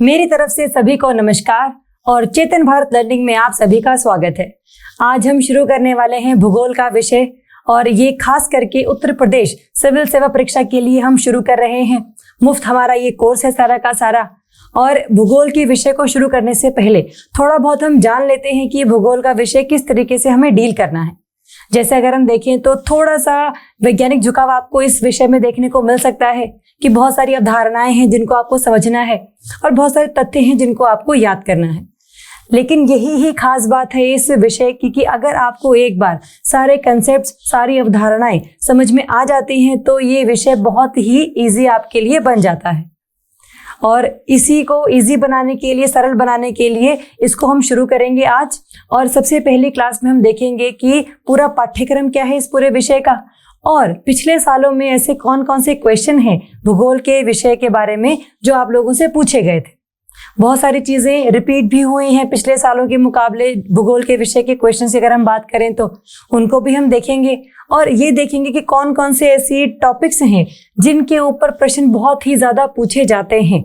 मेरी तरफ से सभी को नमस्कार और चेतन भारत लर्निंग में आप सभी का स्वागत है। आज हम शुरू करने वाले हैं भूगोल का विषय और ये खास करके उत्तर प्रदेश सिविल सेवा परीक्षा के लिए हम शुरू कर रहे हैं। मुफ्त हमारा ये कोर्स है सारा का सारा। और भूगोल के विषय को शुरू करने से पहले थोड़ा बहुत हम जान लेते हैं कि भूगोल का विषय किस तरीके से हमें डील करना है। जैसे अगर हम देखें तो थोड़ा सा वैज्ञानिक झुकाव आपको इस विषय में देखने को मिल सकता है कि बहुत सारी अवधारणाएं हैं जिनको आपको समझना है और बहुत सारे तथ्य हैं जिनको आपको याद करना है। लेकिन यही ही खास बात है इस विषय की कि अगर आपको एक बार सारे कंसेप्ट, सारी अवधारणाएं समझ में आ जाती हैं तो ये विषय बहुत ही इजी आपके लिए बन जाता है। और इसी को इजी बनाने के लिए, सरल बनाने के लिए इसको हम शुरू करेंगे आज। और सबसे पहली क्लास में हम देखेंगे कि पूरा पाठ्यक्रम क्या है इस पूरे विषय का और पिछले सालों में ऐसे कौन कौन से क्वेश्चन हैं भूगोल के विषय के बारे में जो आप लोगों से पूछे गए थे। बहुत सारी चीज़ें रिपीट भी हुई हैं पिछले सालों के मुकाबले। भूगोल के विषय के क्वेश्चन की अगर हम बात करें तो उनको भी हम देखेंगे और ये देखेंगे कि कौन कौन से ऐसी टॉपिक्स हैं जिनके ऊपर प्रश्न बहुत ही ज़्यादा पूछे जाते हैं,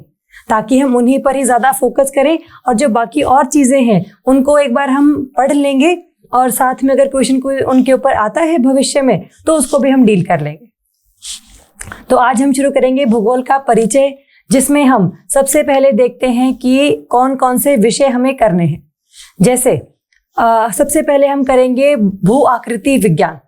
ताकि हम उन्हीं पर ही ज़्यादा फोकस करें और जो बाकी और चीज़ें हैं उनको एक बार हम पढ़ लेंगे और साथ में अगर क्वेश्चन कोई उनके ऊपर आता है भविष्य में तो उसको भी हम डील कर लेंगे। तो आज हम शुरू करेंगे भूगोल का परिचय, जिसमें हम सबसे पहले देखते हैं कि कौन कौन से विषय हमें करने हैं। जैसे सबसे पहले हम करेंगे भू आकृति विज्ञान।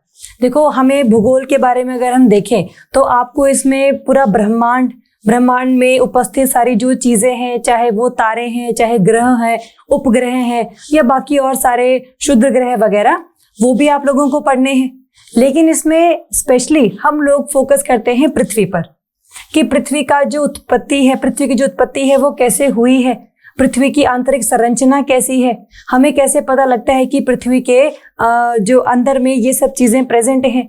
देखो, हमें भूगोल के बारे में अगर हम देखें तो आपको इसमें पूरा ब्रह्मांड में उपस्थित सारी जो चीज़ें हैं, चाहे वो तारे हैं, चाहे ग्रह हैं, उपग्रह हैं या बाकी और सारे क्षुद्र ग्रह वगैरह, वो भी आप लोगों को पढ़ने हैं। लेकिन इसमें स्पेशली हम लोग फोकस करते हैं पृथ्वी पर कि पृथ्वी की जो उत्पत्ति है वो कैसे हुई है, पृथ्वी की आंतरिक संरचना कैसी है, हमें कैसे पता लगता है कि पृथ्वी के जो अंदर में ये सब चीज़ें प्रेजेंट हैं,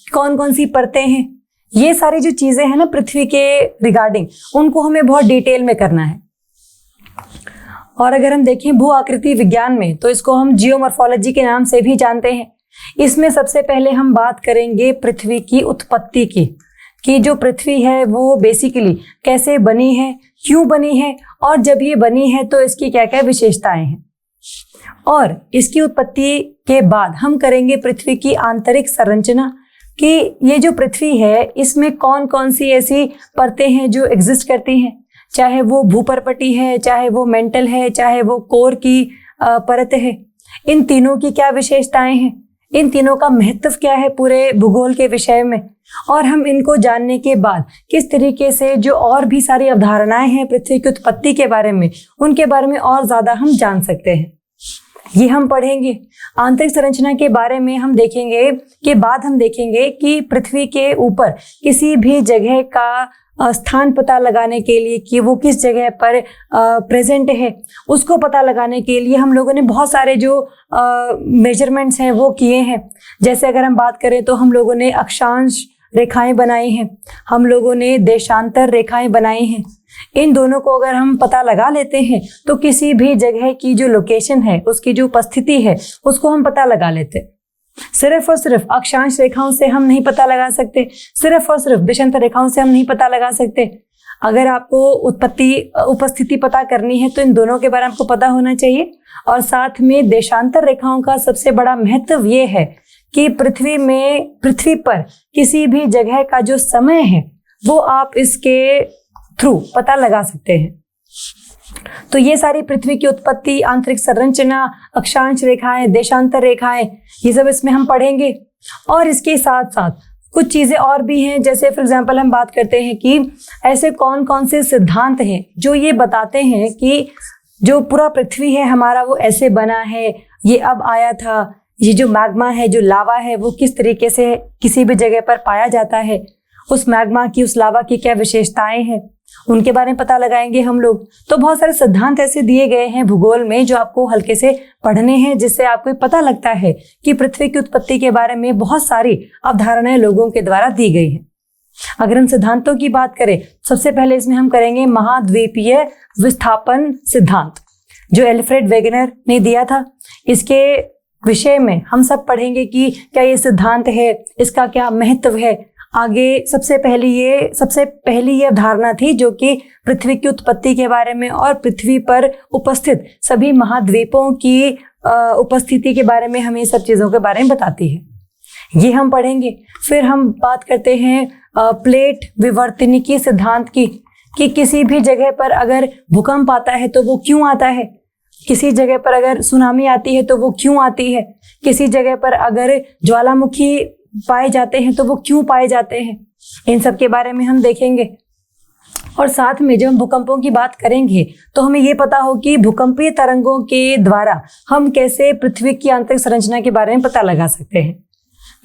कौन कौन सी परतें हैं, ये सारी जो चीज़ें हैं ना पृथ्वी के रिगार्डिंग, उनको हमें बहुत डिटेल में करना है। और अगर हम देखें भू आकृति विज्ञान में तो इसको हम जियोमॉर्फोलॉजी के नाम से भी जानते हैं। इसमें सबसे पहले हम बात करेंगे पृथ्वी की उत्पत्ति की, कि जो पृथ्वी है वो बेसिकली कैसे बनी है, क्यों बनी है और जब ये बनी है तो इसकी क्या क्या विशेषताएं हैं। और इसकी उत्पत्ति के बाद हम करेंगे पृथ्वी की आंतरिक संरचना, कि ये जो पृथ्वी है इसमें कौन कौन सी ऐसी परतें हैं जो एग्जिस्ट करती हैं, चाहे वो भूपर्पटी है, चाहे वो मेंटल है, चाहे वो कोर की परत है। इन तीनों की क्या विशेषताएं हैं, इन तीनों का महत्व क्या है पूरे भूगोल के विषय में। और हम इनको जानने के बाद किस तरीके से जो और भी सारी अवधारणाएं हैं पृथ्वी की उत्पत्ति के बारे में, उनके बारे में और ज़्यादा हम जान सकते हैं, ये हम पढ़ेंगे। आंतरिक संरचना के बारे में हम देखेंगे के बाद हम देखेंगे कि पृथ्वी के ऊपर किसी भी जगह का स्थान पता लगाने के लिए कि वो किस जगह पर प्रेजेंट है, उसको पता लगाने के लिए हम लोगों ने बहुत सारे जो मेजरमेंट्स हैं वो किए हैं। जैसे अगर हम बात करें तो हम लोगों ने अक्षांश रेखाएं बनाई हैं, हम लोगों ने देशांतर रेखाएं बनाई हैं। इन दोनों को अगर हम पता लगा लेते हैं तो किसी भी जगह की जो लोकेशन है, उसकी जो उपस्थिति है, उसको हम पता लगा लेते हैं। सिर्फ और सिर्फ अक्षांश रेखाओं से हम नहीं पता लगा सकते, सिर्फ और सिर्फ देशांतर रेखाओं से हम नहीं पता लगा सकते। अगर आपको उपस्थिति पता करनी है तो इन दोनों के बारे में आपको पता होना चाहिए। और साथ में देशांतर रेखाओं का सबसे बड़ा महत्व ये है कि पृथ्वी पर किसी भी जगह का जो समय है वो आप इसके थ्रू पता लगा सकते हैं। तो ये सारी पृथ्वी की उत्पत्ति, आंतरिक संरचना, अक्षांश रेखाएं, देशांतर रेखाएं, ये सब इसमें हम पढ़ेंगे। और इसके साथ साथ कुछ चीज़ें और भी हैं। जैसे फॉर एग्जांपल हम बात करते हैं कि ऐसे कौन कौन से सिद्धांत हैं जो ये बताते हैं कि जो पूरा पृथ्वी है हमारा वो ऐसे बना है, ये अब आया था, ये जो मैग्मा है, जो लावा है, वो किस तरीके से किसी भी जगह पर पाया जाता है, उस मैग्मा की, उस लावा की क्या विशेषताएं हैं, उनके बारे में पता लगाएंगे हम लोग। तो बहुत सारे सिद्धांत ऐसे दिए गए हैं भूगोल में जो आपको हल्के से पढ़ने हैं, जिससे आपको पता लगता है कि पृथ्वी की उत्पत्ति के बारे में बहुत सारी अवधारणाएं लोगों के द्वारा दी गई हैं। अगर हम सिद्धांतों की बात करें, सबसे पहले इसमें हम करेंगे महाद्वीपीय विस्थापन सिद्धांत, जो एल्फ्रेड वेगनर ने दिया था। इसके विषय में हम सब पढ़ेंगे कि क्या ये सिद्धांत है, इसका क्या महत्व है आगे सबसे पहली ये धारणा थी जो कि पृथ्वी की उत्पत्ति के बारे में और पृथ्वी पर उपस्थित सभी महाद्वीपों की उपस्थिति के बारे में हमें सब चीज़ों के बारे में बताती है। ये हम पढ़ेंगे। फिर हम बात करते हैं प्लेट विवर्तनिकी सिद्धांत की, कि किसी भी जगह पर अगर भूकंप आता है तो वो क्यों आता है, किसी जगह पर अगर सुनामी आती है तो वो क्यों आती है, किसी जगह पर अगर ज्वालामुखी पाए जाते हैं तो वो क्यों पाए जाते हैं, इन सब के बारे में हम देखेंगे। और साथ में जब हम भूकंपों की बात करेंगे तो हमें ये पता हो कि भूकंपीय तरंगों के द्वारा हम कैसे पृथ्वी की आंतरिक संरचना के बारे में पता लगा सकते हैं,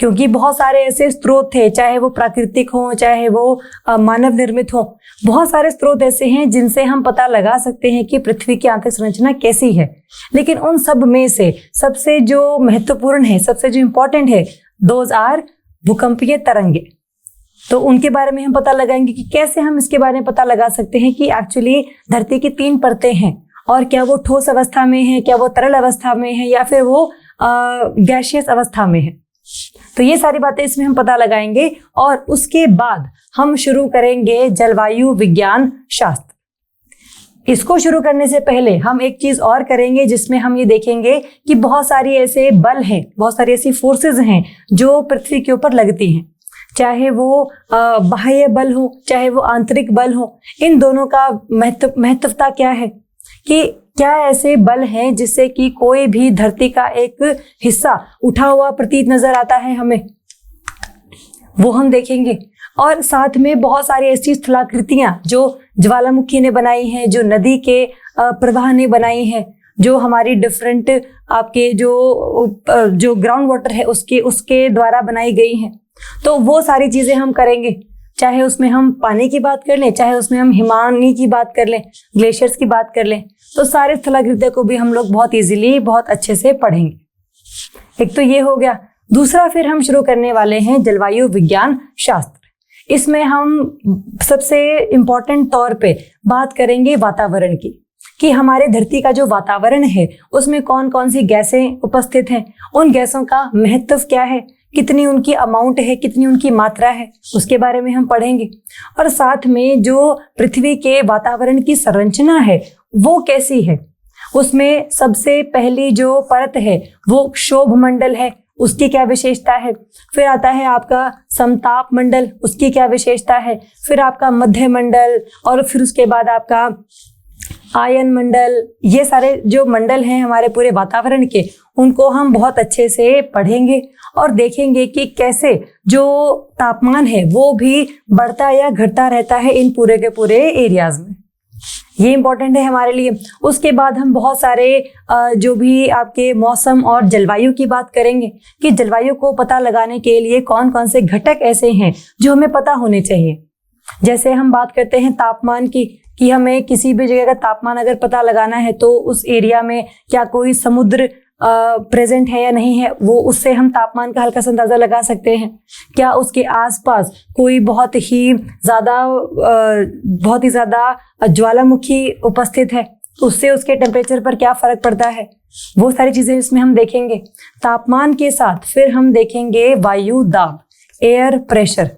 क्योंकि बहुत सारे ऐसे स्रोत थे, चाहे वो प्राकृतिक हों चाहे वो मानव निर्मित हों, बहुत सारे स्रोत ऐसे हैं जिनसे हम पता लगा सकते हैं कि पृथ्वी की आंतरिक संरचना कैसी है। लेकिन उन सब में से सबसे जो महत्वपूर्ण है, सबसे जो इम्पोर्टेंट है, दोज आर भूकंपीय तरंगे। तो उनके बारे में हम पता लगाएंगे कि कैसे हम इसके बारे में पता लगा सकते हैं कि एक्चुअली धरती की 3 परतें हैं और क्या वो ठोस अवस्था में है, क्या वो तरल अवस्था में है, या फिर वो गैसियस अवस्था में है। तो ये सारी बातें इसमें हम पता लगाएंगे। और उसके बाद हम शुरू करेंगे जलवायु विज्ञान शास्त्र। इसको शुरू करने से पहले हम एक चीज और करेंगे जिसमें हम ये देखेंगे कि बहुत सारी ऐसे बल हैं, बहुत सारी ऐसी फोर्सेस हैं जो पृथ्वी के ऊपर लगती हैं, चाहे वो बाह्य बल हो चाहे वो आंतरिक बल हो। इन दोनों का महत्वता क्या है, कि क्या ऐसे बल हैं जिससे कि कोई भी धरती का एक हिस्सा उठा हुआ प्रतीत नजर आता है हमें, वो हम देखेंगे। और साथ में बहुत सारी ऐसी स्थलाकृतियां जो ज्वालामुखी ने बनाई हैं, जो नदी के प्रवाह ने बनाई हैं, जो हमारी डिफरेंट आपके जो ग्राउंड वाटर है उसके द्वारा बनाई गई हैं। तो वो सारी चीजें हम करेंगे, चाहे उसमें हम पानी की बात कर लें, चाहे उसमें हम हिमानी की बात कर लें, ग्लेशियर्स की बात कर लें, तो सारे स्थलाकृतियों को भी हम लोग बहुत इजीली बहुत अच्छे से पढ़ेंगे। एक तो ये हो गया। दूसरा फिर हम शुरू करने वाले हैं जलवायु विज्ञान शास्त्र। इसमें हम सबसे इम्पोर्टेंट तौर पे बात करेंगे वातावरण की, कि हमारे धरती का जो वातावरण है उसमें कौन कौन सी गैसें उपस्थित हैं, उन गैसों का महत्व क्या है, कितनी उनकी अमाउंट है, कितनी उनकी मात्रा है, उसके बारे में हम पढ़ेंगे। और साथ में जो पृथ्वी के वातावरण की संरचना है वो कैसी है, उसमें सबसे पहली जो परत है वो क्षोभ मंडल है, उसकी क्या विशेषता है। फिर आता है आपका समताप मंडल, उसकी क्या विशेषता है। फिर आपका मध्य मंडल, और फिर उसके बाद आपका आयन मंडल। ये सारे जो मंडल हैं हमारे पूरे वातावरण के, उनको हम बहुत अच्छे से पढ़ेंगे और देखेंगे कि कैसे जो तापमान है वो भी बढ़ता या घटता रहता है इन पूरे के पूरे एरियाज में। ये इंपॉर्टेंट है हमारे लिए। उसके बाद हम बहुत सारे जो भी आपके मौसम और जलवायु की बात करेंगे, कि जलवायु को पता लगाने के लिए कौन कौन से घटक ऐसे हैं जो हमें पता होने चाहिए। जैसे हम बात करते हैं तापमान की, कि हमें किसी भी जगह का तापमान अगर पता लगाना है तो उस एरिया में क्या कोई समुद्र प्रेजेंट है या नहीं है, वो उससे हम तापमान का हल्का सा अंदाजा लगा सकते हैं। क्या उसके आसपास कोई बहुत ही ज़्यादा ज्वालामुखी उपस्थित है, उससे उसके टेम्परेचर पर क्या फर्क पड़ता है, वो सारी चीज़ें इसमें हम देखेंगे। तापमान के साथ फिर हम देखेंगे वायु दाब, एयर प्रेशर।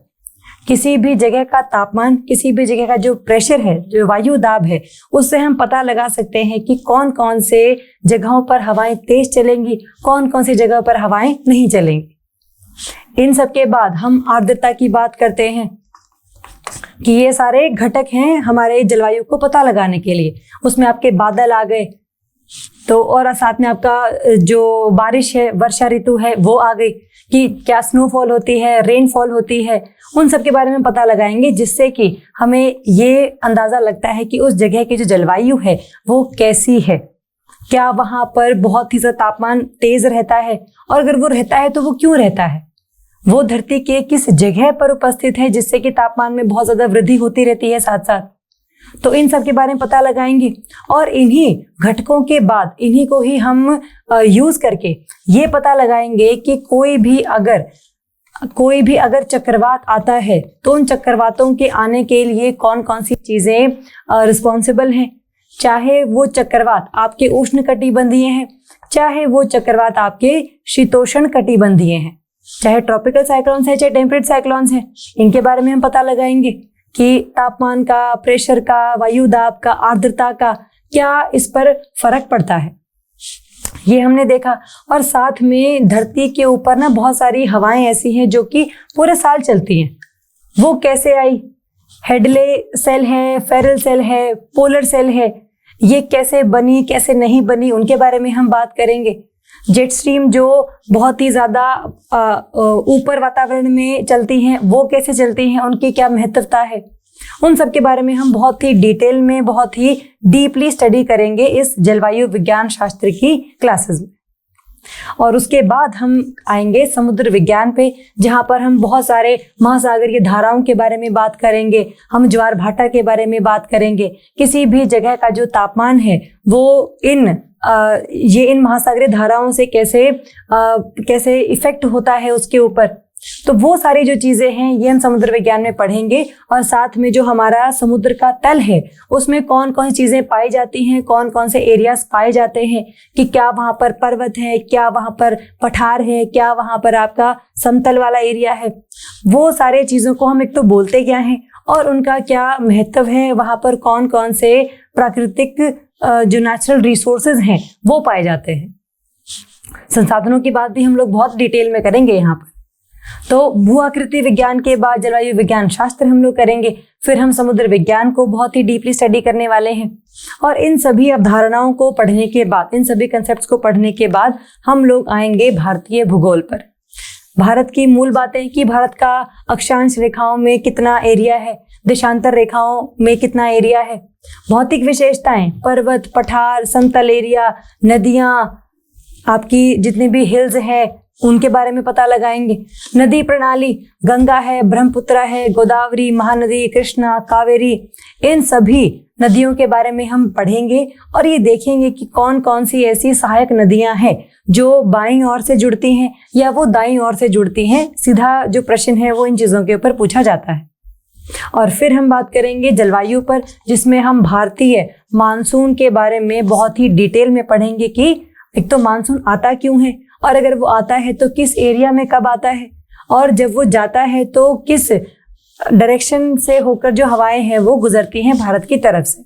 किसी भी जगह का तापमान, किसी भी जगह का जो प्रेशर है, जो वायु दाब है, उससे हम पता लगा सकते हैं कि कौन कौन से जगहों पर हवाएं तेज चलेंगी, कौन कौन सी जगह पर हवाएं नहीं चलेंगी। इन सब के बाद हम आर्द्रता की बात करते हैं, कि ये सारे घटक हैं हमारे जलवायु को पता लगाने के लिए। उसमें आपके बादल आ गए, तो और साथ में आपका जो बारिश है, वर्षा ऋतु है, वो आ गई, कि क्या स्नोफॉल होती है, रेनफॉल होती है, उन सब के बारे में पता लगाएंगे, जिससे कि हमें ये अंदाज़ा लगता है कि उस जगह की जो जलवायु है वो कैसी है। क्या वहाँ पर बहुत ही ज़्यादा तापमान तेज रहता है, और अगर वो रहता है तो वो क्यों रहता है, वो धरती के किस जगह पर उपस्थित है जिससे कि तापमान में बहुत ज़्यादा वृद्धि होती रहती है साथ साथ। तो इन सब के बारे में पता लगाएंगे, और इन्हीं घटकों के बाद इन्हीं को ही हम यूज करके ये पता लगाएंगे कि कोई भी अगर चक्रवात आता है तो उन चक्रवातों के आने के लिए कौन कौन सी चीजें रिस्पॉन्सिबल हैं। चाहे वो चक्रवात आपके उष्ण कटिबंधीय हैं, चाहे वो चक्रवात आपके शीतोष्ण कटिबंधीय हैं, चाहे ट्रॉपिकल साइक्लोन्स है चाहे टेम्परेट साइक्लोन्स है, इनके बारे में हम पता लगाएंगे कि तापमान का, प्रेशर का, वायु दाब का, आर्द्रता का क्या इस पर फर्क पड़ता है, ये हमने देखा। और साथ में धरती के ऊपर ना बहुत सारी हवाएं ऐसी हैं जो कि पूरे साल चलती हैं, वो कैसे आई, हेडले सेल है, फेरल सेल है, पोलर सेल है, ये कैसे बनी कैसे नहीं बनी, उनके बारे में हम बात करेंगे। जेट स्ट्रीम जो बहुत ही ज़्यादा ऊपर वातावरण में चलती हैं, वो कैसे चलती हैं, उनकी क्या महत्वता है, उन सब के बारे में हम बहुत ही डिटेल में, बहुत ही डीपली स्टडी करेंगे इस जलवायु विज्ञान शास्त्र की क्लासेस में। और उसके बाद हम आएंगे समुद्र विज्ञान पे, जहाँ पर हम बहुत सारे महासागरीय धाराओं के बारे में बात करेंगे, हम ज्वार भाटा के बारे में बात करेंगे, किसी भी जगह का जो तापमान है वो इन महासागरीय धाराओं से कैसे इफेक्ट होता है उसके ऊपर। तो वो सारी जो चीज़ें हैं ये हम समुद्र विज्ञान में पढ़ेंगे। और साथ में जो हमारा समुद्र का तल है उसमें कौन कौन सी चीज़ें पाई जाती हैं, कौन कौन से एरियाज पाए जाते हैं, कि क्या वहाँ पर पर्वत है, क्या वहाँ पर पठार है, क्या वहाँ पर आपका समतल वाला एरिया है, वो सारे चीज़ों को हम एक तो बोलते क्या हैं और उनका क्या महत्व है, वहाँ पर कौन कौन से प्राकृतिक जो नेचुरल रिसोर्सेज हैं वो पाए जाते हैं। संसाधनों की बात भी हम लोग बहुत डिटेल में करेंगे यहाँ पर। तो भू आकृति विज्ञान के बाद जलवायु विज्ञान शास्त्र हम लोग करेंगे, फिर हम समुद्र विज्ञान को बहुत ही डीपली स्टडी करने वाले हैं। और इन सभी अवधारणाओं को पढ़ने के बाद, इन सभी कंसेप्ट्स को पढ़ने के बाद हम लोग आएंगे भारतीय भूगोल पर। भारत की मूल बातें कि भारत का अक्षांश रेखाओं में कितना एरिया है, देशांतर रेखाओं में कितना एरिया है, भौतिक विशेषताएं, पर्वत, पठार, समतल एरिया, नदियां, आपकी जितनी भी हिल्स हैं उनके बारे में पता लगाएंगे। नदी प्रणाली, गंगा है, ब्रह्मपुत्र है, गोदावरी, महानदी, कृष्णा, कावेरी, इन सभी नदियों के बारे में हम पढ़ेंगे और ये देखेंगे कि कौन कौन सी ऐसी सहायक नदियां हैं जो बाईं ओर से जुड़ती हैं या वो दाईं ओर से जुड़ती हैं। सीधा जो प्रश्न है वो इन चीज़ों के ऊपर पूछा जाता है। और फिर हम बात करेंगे जलवायु पर, जिसमें हम भारतीय मानसून के बारे में बहुत ही डिटेल में पढ़ेंगे कि एक तो मानसून आता क्यों है, और अगर वो आता है तो किस एरिया में कब आता है, और जब वो जाता है तो किस डायरेक्शन से होकर जो हवाएं हैं वो गुजरती हैं भारत की तरफ से।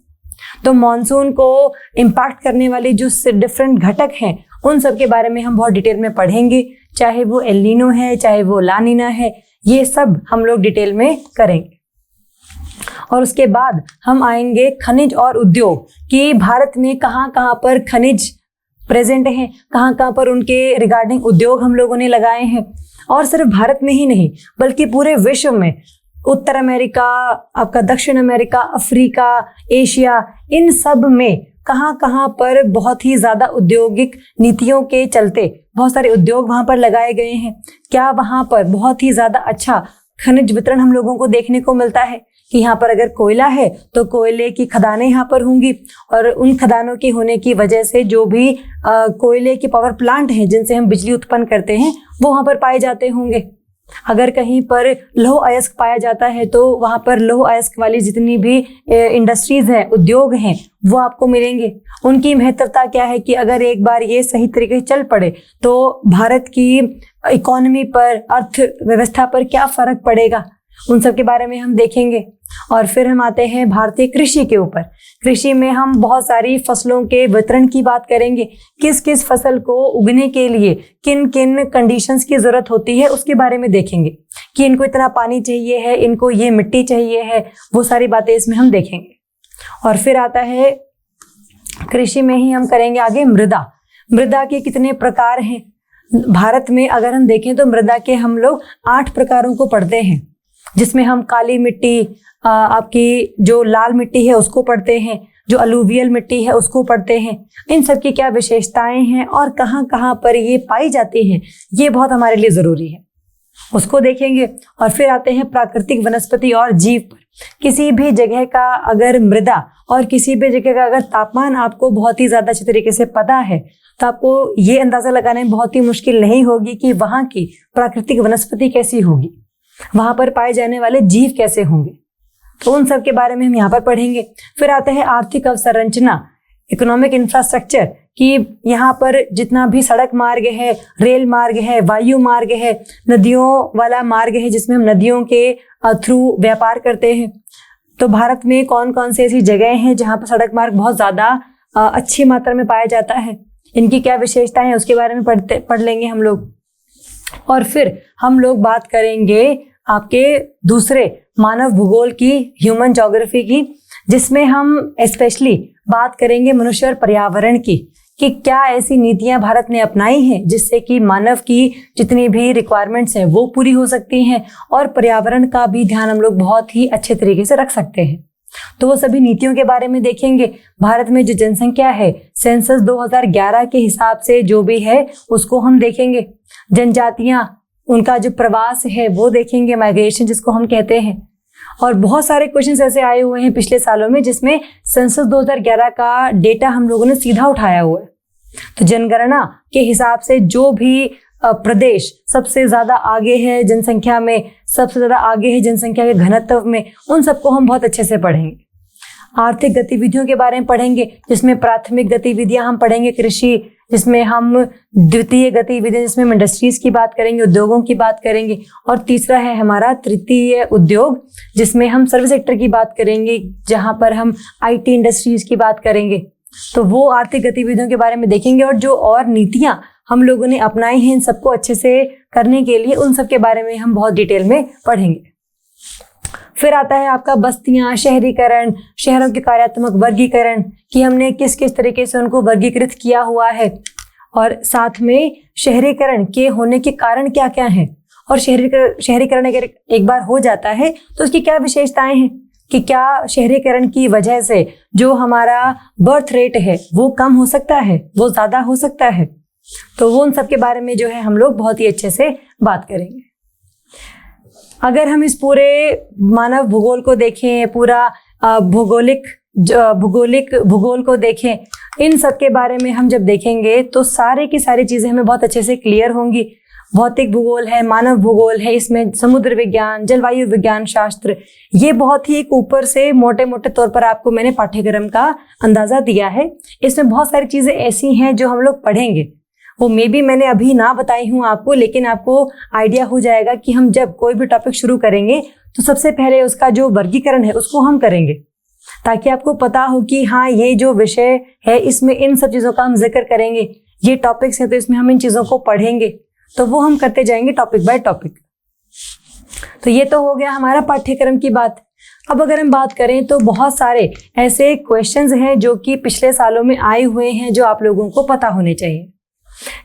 तो मॉनसून को इम्पैक्ट करने वाले जो डिफरेंट घटक हैं उन सब के बारे में हम बहुत डिटेल में पढ़ेंगे, चाहे वो एल नीनो है, चाहे वो ला नीना है, ये सब हम लोग डिटेल में करेंगे। और उसके बाद हम आएंगे खनिज और उद्योग, कि भारत में कहाँ कहाँ पर खनिज प्रेजेंट हैं, कहाँ कहाँ पर उनके रिगार्डिंग उद्योग हम लोगों ने लगाए हैं। और सिर्फ भारत में ही नहीं बल्कि पूरे विश्व में, उत्तर अमेरिका, आपका दक्षिण अमेरिका, अफ्रीका, एशिया, इन सब में कहाँ कहाँ पर बहुत ही ज़्यादा औद्योगिक नीतियों के चलते बहुत सारे उद्योग वहाँ पर लगाए गए हैं। क्या वहाँ पर बहुत ही ज़्यादा अच्छा खनिज वितरण हम लोगों को देखने को मिलता है कि यहाँ पर अगर कोयला है तो कोयले की खदानें यहाँ पर होंगी, और उन खदानों के होने की वजह से जो भी कोयले के पावर प्लांट हैं जिनसे हम बिजली उत्पन्न करते हैं वो वहाँ पर पाए जाते होंगे। अगर कहीं पर लौह अयस्क पाया जाता है तो वहाँ पर लौह अयस्क वाली जितनी भी इंडस्ट्रीज हैं, उद्योग हैं, वो आपको मिलेंगे। उनकी महत्वता क्या है कि अगर एक बार ये सही तरीके से चल पड़े तो भारत की इकोनॉमी पर, अर्थव्यवस्था पर क्या फर्क पड़ेगा, उन सब के बारे में हम देखेंगे। और फिर हम आते हैं भारतीय कृषि के ऊपर। कृषि में हम बहुत सारी फसलों के वितरण की बात करेंगे, किस किस फसल को उगने के लिए किन किन कंडीशंस की जरूरत होती है उसके बारे में देखेंगे, कि इनको इतना पानी चाहिए है, इनको ये मिट्टी चाहिए है, वो सारी बातें इसमें हम देखेंगे। और फिर आता है कृषि में ही हम करेंगे आगे मृदा। मृदा के कितने प्रकार हैं भारत में, अगर हम देखें तो मृदा के हम लोग 8 प्रकारों को पढ़ते हैं, जिसमें हम काली मिट्टी, आपकी जो लाल मिट्टी है उसको पढ़ते हैं, जो अलूवियल मिट्टी है उसको पढ़ते हैं। इन सब की क्या विशेषताएं हैं और कहाँ कहाँ पर ये पाई जाती हैं, ये बहुत हमारे लिए ज़रूरी है, उसको देखेंगे। और फिर आते हैं प्राकृतिक वनस्पति और जीव पर। किसी भी जगह का अगर मृदा और किसी भी जगह का अगर तापमान आपको बहुत ही ज़्यादा अच्छे तरीके से पता है तो आपको ये अंदाज़ा लगाने में बहुत ही मुश्किल नहीं होगी कि वहाँ की प्राकृतिक वनस्पति कैसी होगी, वहाँ पर पाए जाने वाले जीव कैसे होंगे। तो उन सब के बारे में हम यहाँ पर पढ़ेंगे। फिर आते हैं आर्थिक अवसंरचना, इकोनॉमिक इंफ्रास्ट्रक्चर कि यहाँ पर जितना भी सड़क मार्ग है, रेल मार्ग है, वायु मार्ग है, नदियों वाला मार्ग है जिसमें हम नदियों के थ्रू व्यापार करते हैं, तो भारत में कौन कौन सी ऐसी जगह हैं जहाँ पर सड़क मार्ग बहुत ज़्यादा अच्छी मात्रा में पाया जाता है, इनकी क्या विशेषताएं हैं उसके बारे में पढ़ लेंगे हम लोग। और फिर हम लोग बात करेंगे आपके दूसरे मानव भूगोल की, ह्यूमन ज्योग्राफी की, जिसमें हम स्पेशली बात करेंगे मनुष्य और पर्यावरण की, कि क्या ऐसी नीतियां भारत ने अपनाई हैं जिससे कि मानव की जितनी भी रिक्वायरमेंट्स हैं वो पूरी हो सकती हैं और पर्यावरण का भी ध्यान हम लोग बहुत ही अच्छे तरीके से रख सकते हैं। तो वो सभी नीतियों के बारे में देखेंगे। भारत में जो जनसंख्या है सेंसस 2011 के हिसाब से जो भी है उसको हम देखेंगे। जनजातियां, उनका जो प्रवास है वो देखेंगे, माइग्रेशन जिसको हम कहते हैं। और बहुत सारे क्वेश्चंस ऐसे आए हुए हैं पिछले सालों में जिसमें सेंसस 2011 का डेटा हम लोगों ने सीधा उठाया हुआ है। तो जनगणना के हिसाब से जो भी प्रदेश सबसे ज्यादा आगे है जनसंख्या में, सबसे ज्यादा आगे है जनसंख्या के घनत्व में, उन सबको हम बहुत अच्छे से पढ़ेंगे। आर्थिक गतिविधियों के बारे में पढ़ेंगे जिसमें प्राथमिक गतिविधियां हम पढ़ेंगे कृषि, जिसमें हम द्वितीय गतिविधियां जिसमें हम इंडस्ट्रीज की बात करेंगे, उद्योगों की बात करेंगे, और तीसरा है हमारा तृतीय उद्योग जिसमें हम सर्विस सेक्टर की बात करेंगे, जहां पर हम आईटी इंडस्ट्रीज की बात करेंगे। तो वो आर्थिक गतिविधियों के बारे में देखेंगे और जो और नीतियां हम लोगों ने अपनाई हैं इन सबको अच्छे से करने के लिए, उन सब के बारे में हम बहुत डिटेल में पढ़ेंगे। फिर आता है आपका बस्तियां, शहरीकरण, शहरों के कार्यात्मक वर्गीकरण कि हमने किस किस तरीके से उनको वर्गीकृत किया हुआ है, और साथ में शहरीकरण के होने के कारण क्या क्या हैं, और शहरीकरण अगर एक बार हो जाता है तो उसकी क्या विशेषताएं हैं, कि क्या शहरीकरण की वजह से जो हमारा बर्थ रेट है वो कम हो सकता है, वो ज़्यादा हो सकता है। तो वो उन सब के बारे में जो है हम लोग बहुत ही अच्छे से बात करेंगे। अगर हम इस पूरे मानव भूगोल को देखें, पूरा भूगोल को देखें, इन सब के बारे में हम जब देखेंगे तो सारे की सारी चीज़ें हमें बहुत अच्छे से क्लियर होंगी। भौतिक भूगोल है, मानव भूगोल है, इसमें समुद्र विज्ञान, जलवायु विज्ञान शास्त्र, ये बहुत ही एक ऊपर से मोटे मोटे तौर पर आपको मैंने पाठ्यक्रम का अंदाज़ा दिया है। इसमें बहुत सारी चीज़ें ऐसी हैं जो हम लोग पढ़ेंगे, वो मे बी मैंने अभी ना बताई हूँ आपको, लेकिन आपको आइडिया हो जाएगा कि हम जब कोई भी टॉपिक शुरू करेंगे तो सबसे पहले उसका जो वर्गीकरण है उसको हम करेंगे, ताकि आपको पता हो कि हाँ ये जो विषय है इसमें इन सब चीज़ों का हम जिक्र करेंगे, ये टॉपिक्स हैं तो इसमें हम इन चीज़ों को पढ़ेंगे। तो वो हम करते जाएंगे टॉपिक बाय टॉपिक। तो ये तो हो गया हमारा पाठ्यक्रम की बात। अब अगर हम बात करें तो बहुत सारे ऐसे क्वेश्चंस हैं जो कि पिछले सालों में आए हुए हैं जो आप लोगों को पता होने चाहिए।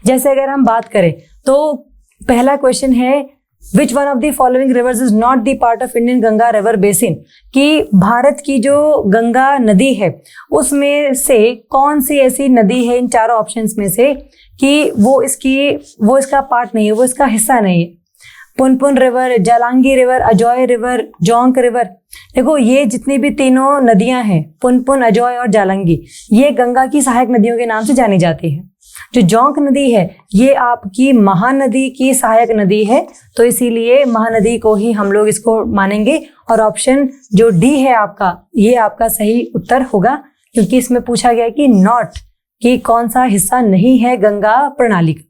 जैसे अगर हम बात करें तो पहला क्वेश्चन है, which one of the following rivers is not the part of Indian Ganga river basin, कि भारत की जो गंगा नदी है उसमें से कौन सी ऐसी नदी है इन चारों ऑप्शंस में से कि वो इसका पार्ट नहीं है, वो इसका हिस्सा नहीं है। Punpun river, Jalangi river, Ajoy river, Jonk river. देखो ये जितनी भी तीनों नदियां हैं, पुनपुन, अजोय और जालांगी, ये गंगा की सहायक नदियों के नाम से जानी जाती है। जो जोंक नदी है ये आपकी महानदी की सहायक नदी है, तो इसीलिए महानदी को ही हम लोग इसको मानेंगे। और ऑप्शन जो डी है आपका, ये आपका सही उत्तर होगा, क्योंकि इसमें पूछा गया कि नॉट, कि कौन सा हिस्सा नहीं है गंगा प्रणाली का।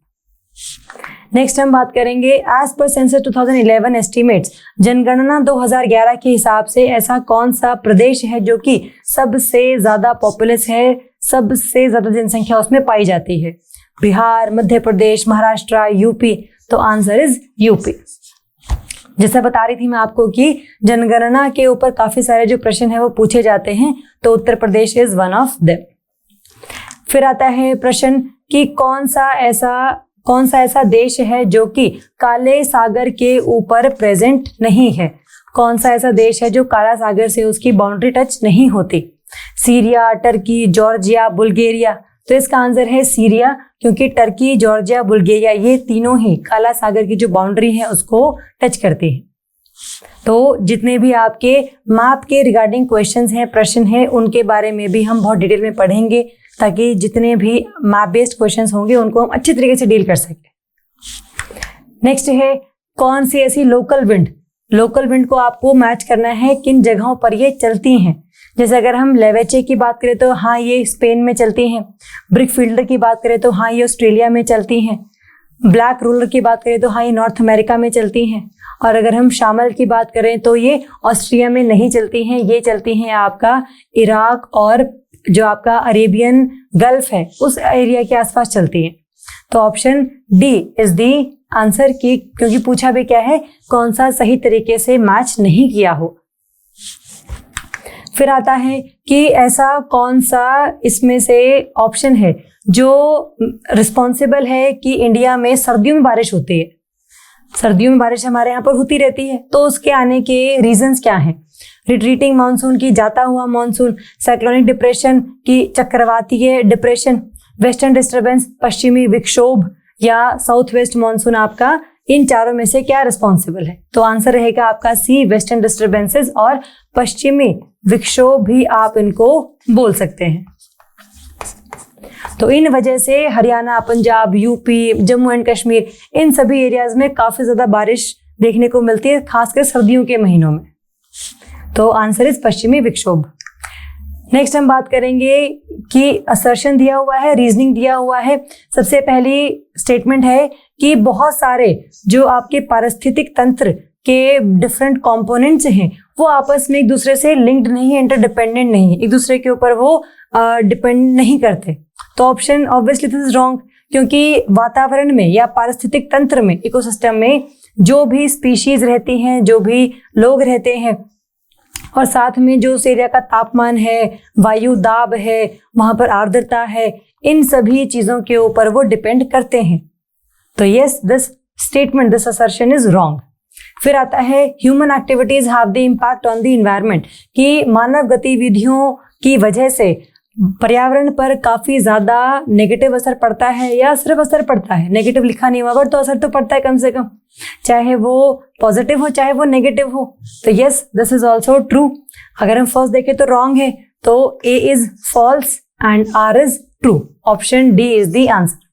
नेक्स्ट हम बात करेंगे, एज पर सेंसस 2011 एस्टिमेट्स, जनगणना 2011 के हिसाब से ऐसा कौन सा प्रदेश है जो कि सबसे ज्यादा पॉपुलस है, सबसे ज्यादा जनसंख्या उसमें पाई जाती है? बिहार, मध्य प्रदेश, महाराष्ट्र, यूपी। तो आंसर इज यूपी। जैसा बता रही थी मैं आपको कि जनगणना के ऊपर काफी सारे जो प्रश्न है वो पूछे जाते हैं, तो Uttar Pradesh is one of them. फिर आता है प्रश्न कि कौन सा ऐसा देश है जो कि काले सागर के ऊपर प्रेजेंट नहीं है? कौन सा ऐसा देश है जो काला सागर से उसकी बाउंड्री टच नहीं होती? Syria, Turkey, Georgia, Bulgaria. तो इसका आंसर है सीरिया, क्योंकि टर्की, जॉर्जिया, बुल्गारिया ये तीनों ही काला सागर की जो बाउंड्री है उसको टच करती है। तो जितने भी आपके मैप के रिगार्डिंग क्वेश्चंस हैं, प्रश्न हैं, उनके बारे में भी हम बहुत डिटेल में पढ़ेंगे, ताकि जितने भी मैप बेस्ड क्वेश्चंस होंगे उनको हम अच्छी तरीके से डील कर सकें। नेक्स्ट है, कौन सी ऐसी लोकल विंड लोकल विंड को आपको मैच करना है किन जगहों पर ये चलती हैं। जैसे अगर हम लेवेचे की बात करें तो हाँ ये स्पेन में चलती हैं। ब्रिक फील्डर की बात करें तो हाँ ये ऑस्ट्रेलिया में चलती हैं। ब्लैक रूलर की बात करें तो हाँ ये नॉर्थ अमेरिका में चलती हैं। और अगर हम शामल की बात करें तो ये ऑस्ट्रिया में नहीं चलती हैं, ये चलती हैं आपका इराक और जो आपका अरेबियन गल्फ है उस एरिया के आसपास चलती हैं। तो option D is the answer की, क्योंकि पूछा भी क्या है, कौन सा सही तरीके से मैच नहीं किया हो। फिर आता है कि ऐसा कौन सा इसमें से ऑप्शन है जो रिस्पॉन्सिबल है कि इंडिया में सर्दियों में बारिश होती है। सर्दियों में बारिश हमारे यहाँ पर होती रहती है, तो उसके आने के रीजंस क्या हैं? रिट्रीटिंग मानसून की जाता हुआ मानसून, साइक्लोनिक डिप्रेशन की चक्रवातीय डिप्रेशन, वेस्टर्न डिस्टर्बेंस पश्चिमी विक्षोभ, या साउथ वेस्ट मानसून आपका, इन चारों में से क्या रिस्पॉन्सिबल है? तो आंसर रहेगा आपका सी, वेस्टर्न डिस्टर्बेंसेस और पश्चिमी विक्षोभ भी आप इनको बोल सकते हैं। तो इन वजह से हरियाणा, पंजाब, यूपी, जम्मू एंड कश्मीर, इन सभी एरियाज में काफी ज्यादा बारिश देखने को मिलती है, खासकर सर्दियों के महीनों में। तो आंसर इज पश्चिमी विक्षोभ। नेक्स्ट हम बात करेंगे कि असर्शन दिया हुआ है, रीजनिंग दिया हुआ है। सबसे पहली स्टेटमेंट है कि बहुत सारे जो आपके पारिस्थितिक तंत्र के डिफरेंट कंपोनेंट्स हैं वो आपस में एक दूसरे से लिंक्ड नहीं है, इंटरडिपेंडेंट नहीं है, एक दूसरे के ऊपर वो डिपेंड नहीं करते। तो option obviously this is wrong, क्योंकि वातावरण में या पारिस्थितिक तंत्र में, इकोसिस्टम में जो भी स्पीशीज रहती हैं, जो भी लोग रहते हैं, और साथ में जो उस एरिया का तापमान है, वायु दाब है, वहां पर आर्द्रता है, इन सभी चीजों के ऊपर वो डिपेंड करते हैं। तो yes, this statement, this assertion is wrong. फिर आता है human activities have the impact on the environment, कि मानव गतिविधियों की वजह से पर्यावरण पर काफी ज्यादा नेगेटिव असर पड़ता है, या सिर्फ असर पड़ता है, नेगेटिव लिखा नहीं हुआ बट तो असर तो पड़ता है कम से कम, चाहे वो पॉजिटिव हो चाहे वो नेगेटिव हो। तो yes, this is also true. अगर हम फर्स्ट देखें तो रॉन्ग है, तो A is false and R is true. Option D is the answer.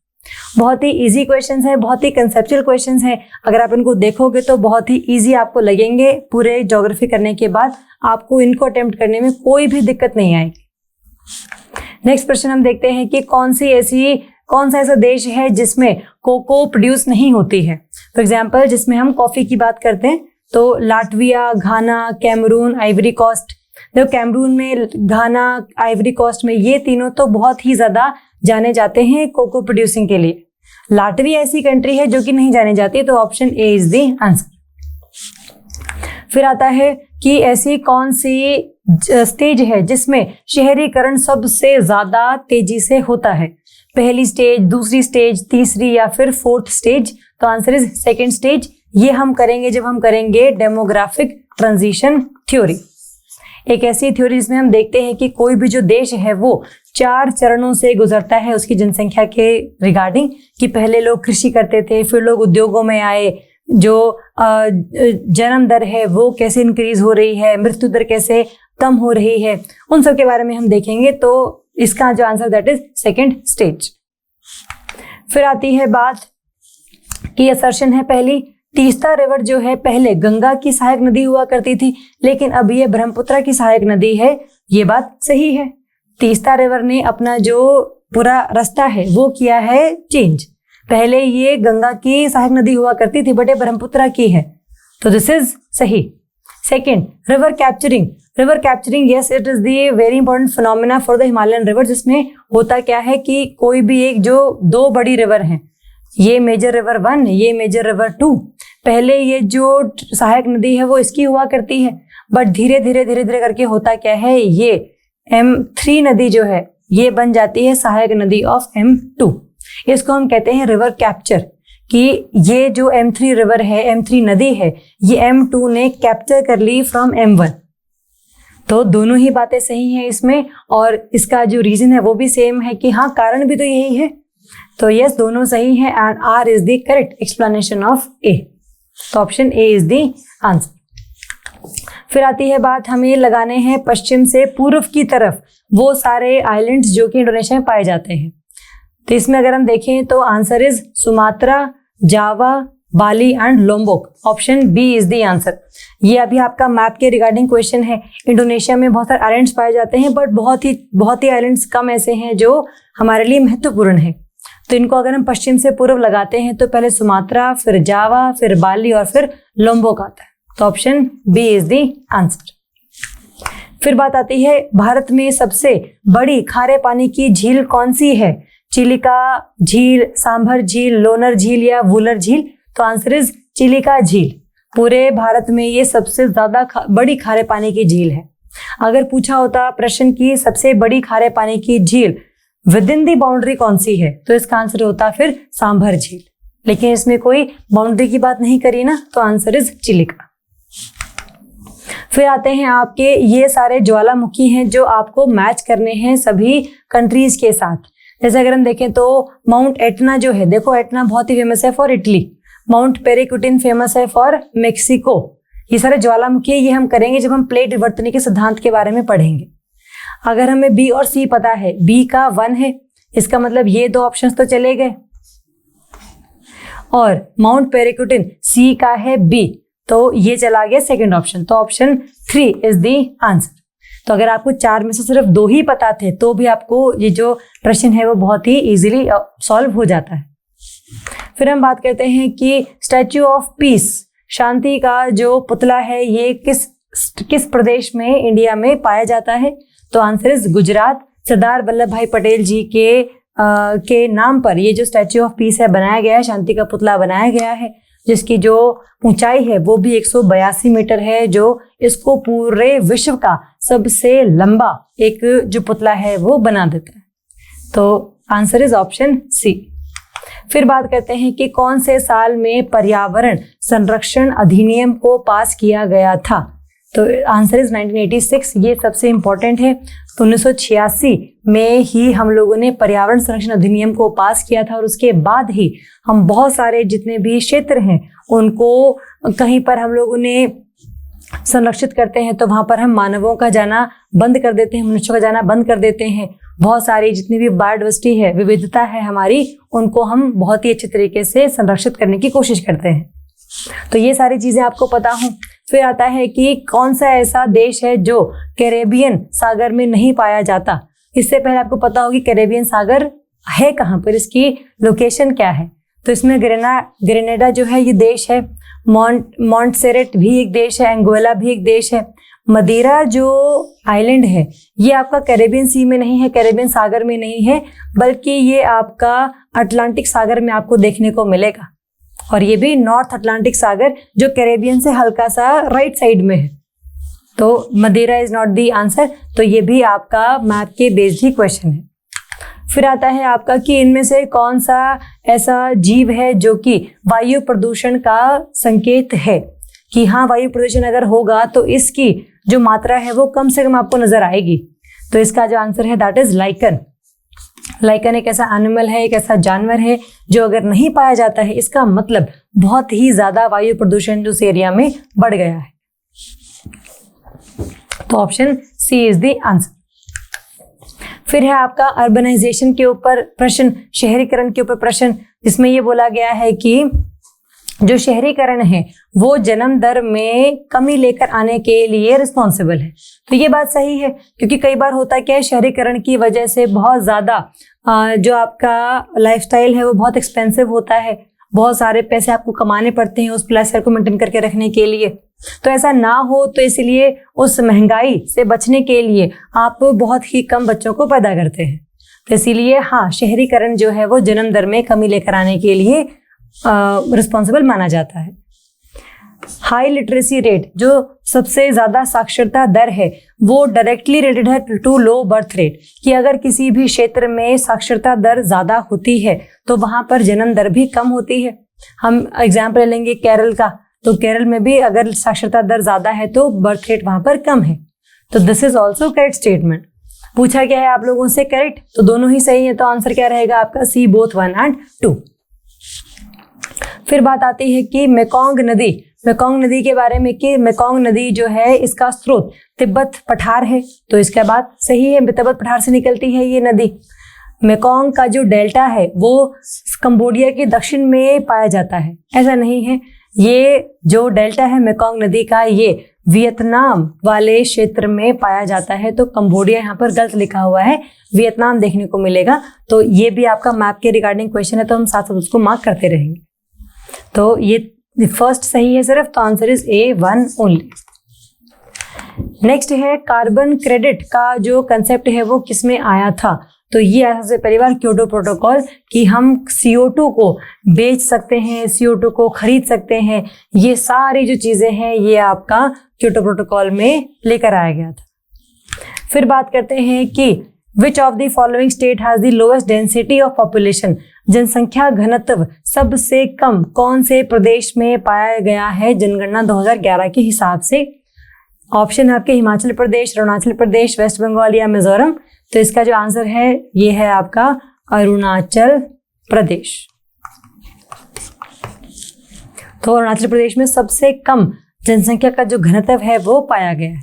बहुत ही इजी क्वेश्चंस है, बहुत ही कंसेप्चुअल क्वेश्चंस है। अगर आप इनको देखोगे तो बहुत ही इजी आपको लगेंगे। पूरे ज्योग्राफी करने के बाद आपको इनको अटेम्प्ट करने में कोई भी दिक्कत नहीं आएगी। नेक्स्ट प्रश्न हम देखते हैं कि कौन सा ऐसा देश है जिसमें कोको प्रोड्यूस नहीं होती है। फॉर एग्जाम्पल, जिसमें हम कॉफी की बात करते हैं तो लाटविया, घाना, कैमरून, आइवरी कोस्ट। देखो कैमरून में, घाना, आइवरी कोस्ट में, ये तीनों तो बहुत ही ज्यादा जाने जाते हैं कोको प्रोड्यूसिंग के लिए। लाटविया ऐसी कंट्री है जो कि नहीं जाने जाती, तो option A is the answer. फिर आता है कि ऐसी कौन सी स्टेज है जिसमें शहरीकरण सबसे ज्यादा तेजी से होता है? पहली स्टेज, दूसरी स्टेज, तीसरी या फिर फोर्थ स्टेज? तो आंसर इज सेकेंड स्टेज। ये हम करेंगे जब हम करेंगे डेमोग्राफिक ट्रांजिशन थ्योरी। एक ऐसी थ्योरी जिसमें हम देखते हैं कि कोई भी जो देश है वो 4 चरणों से गुजरता है उसकी जनसंख्या के रिगार्डिंग, कि पहले लोग कृषि करते थे, फिर लोग उद्योगों में आए, जो जन्म दर है वो कैसे इंक्रीज हो रही है, मृत्यु दर कैसे कम हो रही है, उन सब के बारे में हम देखेंगे। तो इसका जो answer that is second stage. फिर आती है बात की असर्शन है पहली, तीस्ता रिवर जो है पहले गंगा की सहायक नदी हुआ करती थी, लेकिन अब ये ब्रह्मपुत्र की सहायक नदी है। ये बात सही है। तीस्ता रिवर ने अपना जो पूरा रास्ता है वो किया है चेंज। पहले ये गंगा की सहायक नदी हुआ करती थी बट ये ब्रह्मपुत्र की है, तो दिस इज सही। Second, river capturing, yes it is the very important phenomena for the Himalayan river. जिसमें होता क्या है कि कोई भी एक जो 2 बड़ी रिवर हैं, ये मेजर रिवर 1, ये मेजर रिवर 2, पहले ये जो सहायक नदी है वो इसकी हुआ करती है, बट धीरे धीरे करके होता क्या है, ये M3 नदी जो है ये बन जाती है सहायक नदी ऑफ M2। इसको हम कहते हैं रिवर कैप्चर, कि ये जो M3 रिवर है, M3 नदी है, ये M2 ने कैप्चर कर ली फ्रॉम M1। तो दोनों ही बातें सही हैं इसमें, और इसका जो रीजन है वो भी सेम है कि हाँ कारण भी तो यही है। तो यस, दोनों सही हैं and R is the correct explanation of A. तो option A is the answer. फिर आती है बात, हमें लगाने हैं पश्चिम से पूर्व की तरफ वो सारे आइलैंड्स जो कि इंडोनेशिया में पाए जाते हैं। तो इसमें अगर हम देखें तो answer is Sumatra, Java, Bali and Lombok. Option B is the answer. ये अभी आपका मैप के रिगार्डिंग क्वेश्चन है। इंडोनेशिया में बहुत सारे आइलैंड्स पाए जाते हैं, बट बहुत ही आइलैंड्स कम ऐसे हैं जो हमारे लिए महत्वपूर्ण है। तो इनको अगर हम पश्चिम से पूर्व लगाते हैं तो पहले सुमात्रा, फिर जावा, फिर बाली और फिर लोम्बोक आता है। तो option B is the answer. फिर बात आती है भारत में सबसे बड़ी खारे पानी की झील कौन सी है? चिलिका झील, सांभर झील, लोनर झील या वुलर झील? तो आंसर इज चिलिका झील। पूरे भारत में ये सबसे ज्यादा बड़ी खारे पानी की झील है। अगर पूछा होता प्रश्न की सबसे बड़ी खारे पानी की झील विद इन दी बाउंड्री कौन सी है, तो इसका आंसर होता फिर सांभर झील। लेकिन इसमें कोई बाउंड्री की बात नहीं करी ना, तो आंसर इज चिलिका। फिर आते हैं आपके ये सारे ज्वालामुखी हैं जो आपको मैच करने हैं सभी कंट्रीज के साथ। जैसे अगर हम देखें तो माउंट एटना जो है, देखो एटना बहुत ही फेमस है फॉर इटली, माउंट पेरिकुटिन फेमस है फॉर मेक्सिको। ये सारे ज्वालामुखी ये हम करेंगे जब हम प्लेट विवर्तन के सिद्धांत के बारे में पढ़ेंगे। अगर हमें बी और सी पता है, बी का 1 है, इसका मतलब ये 2 ऑप्शंस तो चले गए, और माउंट पेरिकुटिन सी का है बी, तो ये चला गया सेकंड ऑप्शन। तो ऑप्शन 3 इज द आंसर। तो अगर आपको 4 में से सिर्फ 2 ही पता थे तो भी आपको ये जो प्रश्न है वो बहुत ही इजीली सॉल्व हो जाता है। फिर हम बात करते हैं कि स्टैच्यू ऑफ पीस, शांति का जो पुतला है, ये किस प्रदेश में इंडिया में पाया जाता है? तो आंसर इज गुजरात। सरदार वल्लभ भाई पटेल जी के नाम पर ये जो स्टैच्यू ऑफ पीस है बनाया गया है, शांति का पुतला बनाया गया है, जिसकी जो ऊंचाई है वो भी 182 मीटर है, जो इसको पूरे विश्व का सबसे लंबा एक जो पुतला है वो बना देता है। तो आंसर इज ऑप्शन सी। फिर बात करते हैं कि कौन से साल में पर्यावरण संरक्षण अधिनियम को पास किया गया था? तो आंसर इज 1986। ये सबसे इंपॉर्टेंट है। तो 1986 में ही हम लोगों ने पर्यावरण संरक्षण अधिनियम को पास किया था, और उसके बाद ही हम बहुत सारे जितने भी क्षेत्र हैं उनको कहीं पर हम लोगों ने संरक्षित करते हैं तो वहां पर हम मानवों का जाना बंद कर देते हैं, मनुष्यों का जाना बंद कर देते हैं। बहुत सारी जितनी भी बायोडाइवर्सिटी है, विविधता है हमारी, उनको हम बहुत ही अच्छे तरीके से संरक्षित करने की कोशिश करते हैं। तो ये सारी चीजें आपको पता हो। फिर आता है कि कौन सा ऐसा देश है जो कैरेबियन सागर में नहीं पाया जाता? इससे पहले आपको पता होगी कैरेबियन सागर है कहाँ पर, इसकी लोकेशन क्या है? तो इसमें ग्रेनेडा जो है ये देश है, मॉन्टसेरेट भी एक देश है, एंगोला भी एक देश है। मदीरा जो आइलैंड है ये आपका कैरेबियन सी में नहीं है, कैरेबियन सागर में नहीं है, बल्कि ये आपका अटलांटिक सागर में आपको देखने को मिलेगा, और ये भी नॉर्थ अटलांटिक सागर जो कैरेबियन से हल्का सा राइट साइड में है। तो मदीरा इज नॉट दी आंसर। तो ये भी आपका मैप के बेस्ड ही क्वेश्चन है। फिर आता है आपका कि इनमें से कौन सा ऐसा जीव है जो कि वायु प्रदूषण का संकेत है, कि हाँ वायु प्रदूषण अगर होगा तो इसकी जो मात्रा है वो कम से कम आपको नजर आएगी। तो इसका जो आंसर है दैट इज लाइकन। लाइकन एक ऐसा एनिमल है, एक ऐसा जानवर है जो अगर नहीं पाया जाता है, इसका मतलब बहुत ही ज्यादा वायु प्रदूषण उस एरिया में बढ़ गया है। तो option C is the answer. फिर है आपका अर्बनाइजेशन के ऊपर प्रश्न, शहरीकरण के ऊपर प्रश्न, जिसमें ये बोला गया है कि जो शहरीकरण है वो जन्म दर में कमी लेकर आने के लिए रिस्पॉन्सिबल है। तो ये बात सही है, क्योंकि कई बार होता क्या है, शहरीकरण की वजह से बहुत ज्यादा जो आपका लाइफस्टाइल है वो बहुत एक्सपेंसिव होता है, बहुत सारे पैसे आपको कमाने पड़ते हैं उस लाइफस्टाइल को मेंटेन करके रखने के लिए। तो ऐसा ना हो, तो इसलिए उस महंगाई से बचने के लिए आप बहुत ही कम बच्चों को पैदा करते हैं। तो इसीलिए हाँ, शहरीकरण जो है वो जन्म दर में कमी लेकर आने के लिए रिस्पॉन्सिबल माना जाता है। हाई लिटरेसी रेट, जो सबसे ज्यादा साक्षरता दर है, वो डायरेक्टली रिलेटेड है टू लो बर्थ रेट, कि अगर किसी भी क्षेत्र में साक्षरता दर ज्यादा होती है तो वहां पर जन्म दर भी कम होती है। हम एग्जाम्पल लेंगे केरल का, तो केरल में भी अगर साक्षरता दर ज्यादा है तो बर्थ रेट वहां पर कम है। तो this is also correct statement. पूछा गया है आप लोगों से करेक्ट, तो दोनों ही सही है। तो आंसर क्या रहेगा आपका? सी, बोथ 1 and 2। फिर बात आती है कि मेकोंग नदी के बारे में, कि मेकोंग नदी जो है इसका स्रोत तिब्बत पठार है। तो इसके बाद सही है, तिब्बत पठार से निकलती है ये नदी। मेकोंग का जो डेल्टा है वो कंबोडिया के दक्षिण में पाया जाता है, ऐसा नहीं है। ये जो डेल्टा है मेकोंग नदी का, ये वियतनाम वाले क्षेत्र में पाया जाता है। तो कंबोडिया यहाँ पर गलत लिखा हुआ है, वियतनाम देखने को मिलेगा। तो ये भी आपका मैप के रिगार्डिंग क्वेश्चन है, तो हम साथ साथ उसको मार्क करते रहेंगे। तो ये फर्स्ट सही है सिर्फ, तो answer is A1 only. Next है कार्बन क्रेडिट का जो कंसेप्ट है वो किस में आया था? तो ये आया सबसे पहली बार क्योटो प्रोटोकॉल, कि हम CO2 को बेच सकते हैं, CO2 को खरीद सकते हैं। ये सारी जो चीजें हैं ये आपका क्योटो प्रोटोकॉल में लेकर आया गया था। फिर बात करते हैं कि which of the following state has the lowest density of population, जनसंख्या घनत्व सबसे कम कौन से प्रदेश में पाया गया है जनगणना 2011 के हिसाब से? ऑप्शन है आपके हिमाचल प्रदेश, अरुणाचल प्रदेश, वेस्ट बंगाल या मिजोरम। तो इसका जो आंसर है ये है आपका अरुणाचल प्रदेश। तो अरुणाचल प्रदेश में सबसे कम जनसंख्या का जो घनत्व है वो पाया गया है।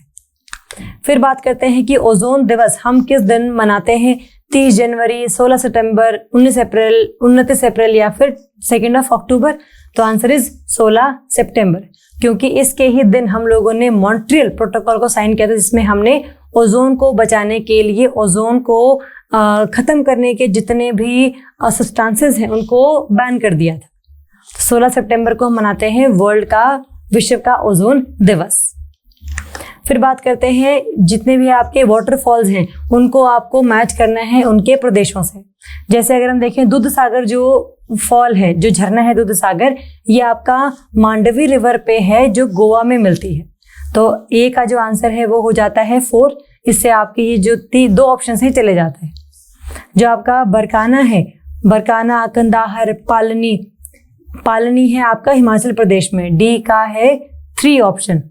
फिर बात करते हैं कि ओजोन दिवस हम किस दिन मनाते हैं? 30 जनवरी, 16 सितंबर, 19 अप्रैल, 29 अप्रैल या फिर 2 अक्टूबर। तो आंसर इज 16 सितंबर, क्योंकि इसके ही दिन हम लोगों ने मॉन्ट्रियल प्रोटोकॉल को साइन किया था, जिसमें हमने ओजोन को बचाने के लिए, ओजोन को खत्म करने के जितने भी सब्सटेंसेस हैं उनको बैन कर दिया था। 16 सितंबर को हम मनाते हैं विश्व का ओजोन दिवस। फिर बात करते हैं जितने भी आपके वाटरफॉल्स हैं उनको आपको मैच करना है उनके प्रदेशों से। जैसे अगर हम देखें दूध सागर जो फॉल है, जो झरना है दूध सागर, ये आपका मांडवी रिवर पे है जो गोवा में मिलती है। तो ए का जो आंसर है वो हो जाता है 4। इससे आपके ये जो 2 ऑप्शन है चले जाते हैं। जो आपका बरकाना है, बरकाना, कंदाहर, पालनी है आपका हिमाचल प्रदेश में, डी का है 3 ऑप्शन।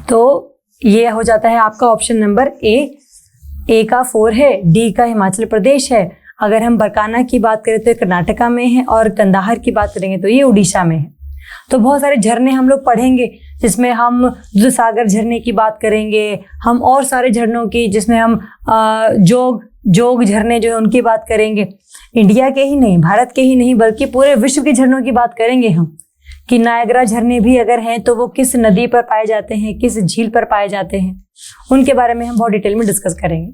तो ये हो जाता है आपका ऑप्शन नंबर ए का 4 है, डी का हिमाचल प्रदेश है। अगर हम बरकाना की बात करें तो कर्नाटका में है, और कंदाहर की बात करेंगे तो ये उड़ीसा में है। तो बहुत सारे झरने हम लोग पढ़ेंगे, जिसमें हम दूध सागर झरने की बात करेंगे, हम और सारे झरनों की, जिसमें हम जोग झरने जो है उनकी बात करेंगे। इंडिया के ही नहीं, भारत के ही नहीं, बल्कि पूरे विश्व के झरनों की बात करेंगे हम, कि नायग्रा झरने भी अगर हैं तो वो किस नदी पर पाए जाते हैं, किस झील पर पाए जाते हैं, उनके बारे में हम बहुत डिटेल में डिस्कस करेंगे।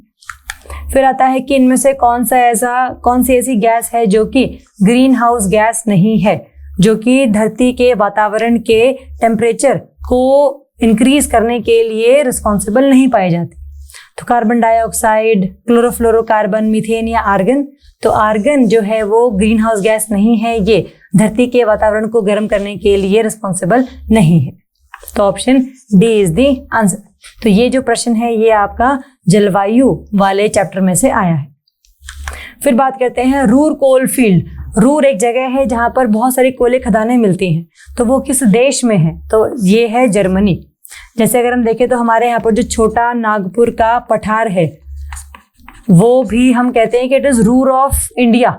फिर आता है कि इनमें से कौन सी ऐसी गैस है जो कि ग्रीन हाउस गैस नहीं है, जो कि धरती के वातावरण के टेम्परेचर को इंक्रीज करने के लिए रिस्पॉन्सिबल नहीं पाई जाती। तो कार्बन डाइऑक्साइड, क्लोरोफ्लोरोकार्बन, मीथेन या आर्गन। तो आर्गन जो है वो ग्रीन हाउस गैस नहीं है, ये धरती के वातावरण को गर्म करने के लिए रिस्पॉन्सिबल नहीं है। तो option D is the answer. तो ये जो प्रश्न है ये आपका जलवायु वाले चैप्टर में से आया है। फिर बात करते हैं रूर कोल फील्ड। रूर एक जगह है जहां पर बहुत सारी कोयले खदानें मिलती हैं, तो वो किस देश में है? तो ये है जर्मनी। जैसे अगर हम देखें तो हमारे यहाँ पर जो छोटा नागपुर का पठार है वो भी हम कहते हैं कि it is Ruhr of India,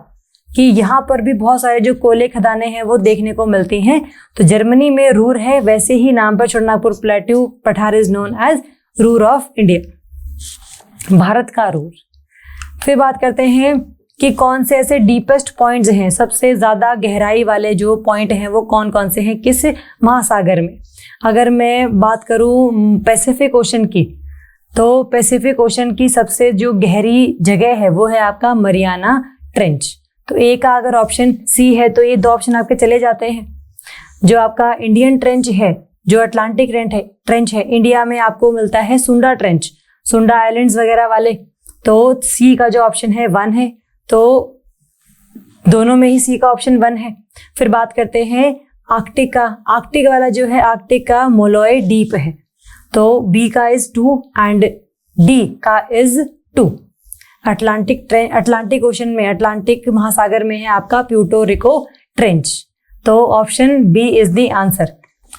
कि यहाँ पर भी बहुत सारे जो कोयले खदानें हैं वो देखने को मिलती हैं। तो जर्मनी में रूर है, वैसे ही नाम पर छोटा नागपुर प्लेट्यू पठार is known as Ruhr of India, Bharat का रूर। फिर बात करते हैं कि कौन से ऐसे डीपेस्ट पॉइंट्स हैं, सबसे ज़्यादा गहराई वाले जो पॉइंट हैं वो कौन कौन से हैं किस महासागर में। अगर मैं बात करूं पैसिफिक ओशन की, तो पैसिफिक ओशन की सबसे जो गहरी जगह है वो है आपका मरियाना ट्रेंच। तो ए का अगर ऑप्शन सी है तो ये 2 ऑप्शन आपके चले जाते हैं। जो आपका इंडियन ट्रेंच है, जो अटलांटिक ट्रेंच है, इंडिया में आपको मिलता है सुंडा ट्रेंच, सुंडा आइलैंड्स वगैरह वाले। तो सी का जो ऑप्शन है 1 है, तो दोनों में ही सी का ऑप्शन 1 है। फिर बात करते हैं आर्कटिक का। आर्कटिक वाला जो है आर्कटिक का मोलोय डीप है, तो बी का इज 2 एंड डी का इज 2। अटलांटिक ओशन में, अटलांटिक महासागर में है आपका प्यूर्टो रिको ट्रेंच। तो option B is the answer.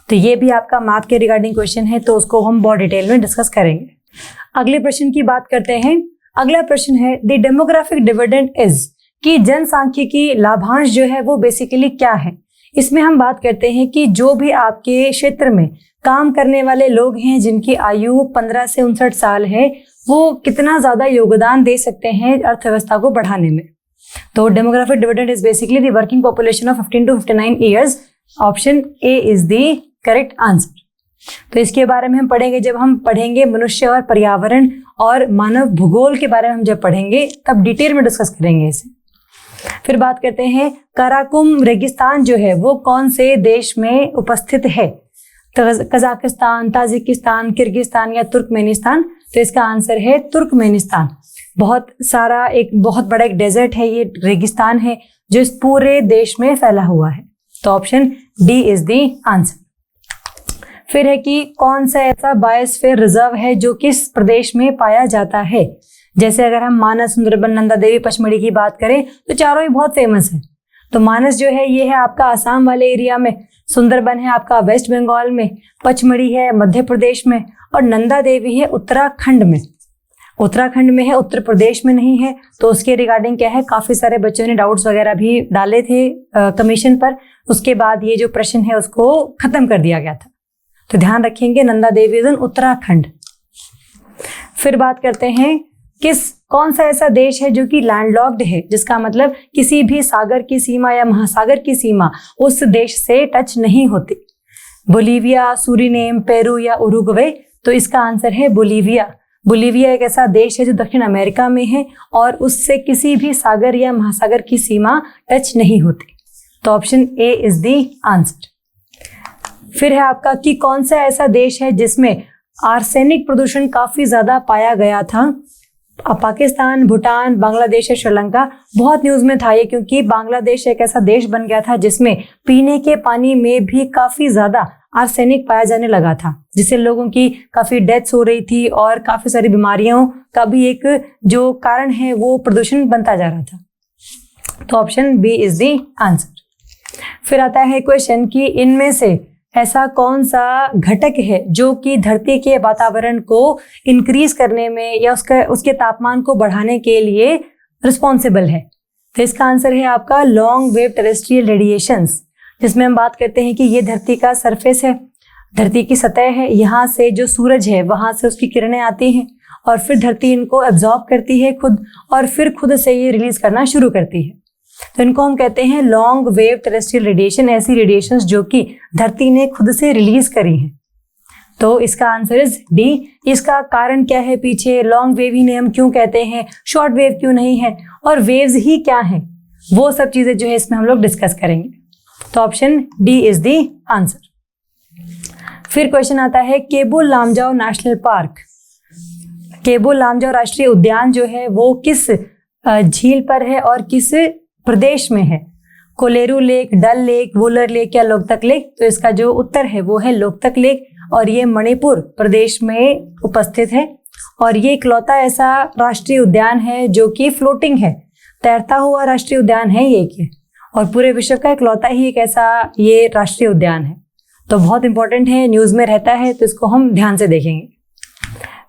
तो ये भी आपका मैप के रिगार्डिंग क्वेश्चन है, तो उसको हम बहुत डिटेल में डिस्कस करेंगे। अगले प्रश्न की बात करते हैं। अगला प्रश्न है द डेमोग्राफिक डिविडेंड इज, कि जनसांख्यिकी लाभांश जो है वो बेसिकली क्या है। इसमें हम बात करते हैं कि जो भी आपके क्षेत्र में काम करने वाले लोग हैं जिनकी आयु 15 से 59 साल है, वो कितना ज़्यादा योगदान दे सकते हैं अर्थव्यवस्था को बढ़ाने में। तो demographic dividend is basically the working population of 15 to 59 years. Option A is the correct answer. तो इसके बारे में हम पढ़ेंगे जब हम पढ़ेंगे मनुष्य और पर्यावरण और मानव भूगोल के बारे में हम जब पढ़ेंगे तब डिटेल में डिस्कस करेंगे इसे। फिर बात करते हैं कराकुम रेगिस्तान जो है वो कौन से देश में उपस्थित है? कजाकिस्तान, ताजिकिस्तान, किर्गिस्तान या तुर्कमेनिस्तान? तो इसका आंसर है तुर्कमेनिस्तान। बहुत सारा एक बहुत बड़ा एक डेजर्ट है, ये रेगिस्तान है जो इस पूरे देश में फैला हुआ है। तो option D is the answer. फिर है कि कौन सा ऐसा बायोस्फीयर रिजर्व है जो किस प्रदेश में पाया जाता है? जैसे अगर हम मानस, सुंदरबन, नंदा देवी, पचमढ़ी की बात करें तो चारों ही बहुत फेमस है। तो मानस जो है ये है आपका आसाम वाले एरिया में, सुंदरबन है आपका वेस्ट बंगाल में, पचमढ़ी है मध्य प्रदेश में और नंदा देवी है उत्तराखंड में। उत्तराखंड में है, उत्तर प्रदेश में नहीं है। तो उसके रिगार्डिंग क्या है, काफी सारे बच्चों ने डाउट्स वगैरह भी डाले थे कमीशन पर। उसके बाद ये जो प्रश्न है उसको खत्म कर दिया गया था। तो ध्यान रखेंगे नंदा देवी इज इन उत्तराखंड। फिर बात करते हैं कौन सा ऐसा देश है जो कि लैंडलॉक्ड है, जिसका मतलब किसी भी सागर की सीमा या महासागर की सीमा उस देश से टच नहीं होती? बोलीविया, सूरीनेम, पेरू या उरुग्वे? तो इसका आंसर है बोलीविया। बोलीविया एक ऐसा देश है जो दक्षिण अमेरिका में है और उससे किसी भी सागर या महासागर की सीमा टच नहीं होती। तो option A is the answer. फिर है आपका कि कौन सा ऐसा देश है जिसमें आर्सेनिक प्रदूषण काफी ज्यादा पाया गया था? पाकिस्तान, भूटान, बांग्लादेश या श्रीलंका? बहुत न्यूज में था ये, क्योंकि बांग्लादेश एक ऐसा देश बन गया था जिसमें पीने के पानी में भी काफी ज्यादा आर्सेनिक पाया जाने लगा था, जिससे लोगों की काफी डेथ्स हो रही थी और काफी सारी बीमारियों का भी एक जो कारण है वो प्रदूषण बनता जा रहा था। तो option B is the answer. फिर आता है क्वेश्चन कि इनमें से ऐसा कौन सा घटक है जो कि धरती के वातावरण को इंक्रीज करने में या उसके तापमान को बढ़ाने के लिए रिस्पॉन्सिबल है? तो इसका आंसर है आपका लॉन्ग वेव टेरेस्ट्रियल रेडिएशंस, जिसमें हम बात करते हैं कि ये धरती का सरफेस है, धरती की सतह है, यहाँ से जो सूरज है वहां से उसकी किरणें आती हैं और फिर धरती इनको एब्जॉर्ब करती है खुद और फिर खुद से ये रिलीज करना शुरू करती है। तो इनको हम कहते हैं लॉन्ग वेव टेरेस्ट्रियल रेडिएशन, ऐसी रेडिएशंस जो कि धरती ने खुद से रिलीज करी हैं। तो इसका आंसर इज डी। इसका कारण क्या है पीछे? लॉन्ग वेव ही ने हम क्यों कहते हैं, शॉर्ट वेव क्यों नहीं है, और वेव्स ही क्या हैं, वो सब चीजें जो है इसमें हम लोग डिस्कस करेंगे। तो option D is the answer. फिर क्वेश्चन आता है केबुल लामजाओ नेशनल पार्क, केबुल लामजाओ राष्ट्रीय उद्यान जो है वो किस झील पर है और किस प्रदेश में है? कोलेरू लेक, डल लेक, वुलर लेक या लोकतक लेक? तो इसका जो उत्तर है वो है लोकतक लेक और ये मणिपुर प्रदेश में उपस्थित है। और ये इकलौता ऐसा राष्ट्रीय उद्यान है जो कि फ्लोटिंग है, तैरता हुआ राष्ट्रीय उद्यान है ये, और पूरे विश्व का इकलौता ही एक ऐसा ये राष्ट्रीय उद्यान है। तो बहुत इंपॉर्टेंट है, न्यूज में रहता है, तो इसको हम ध्यान से देखेंगे।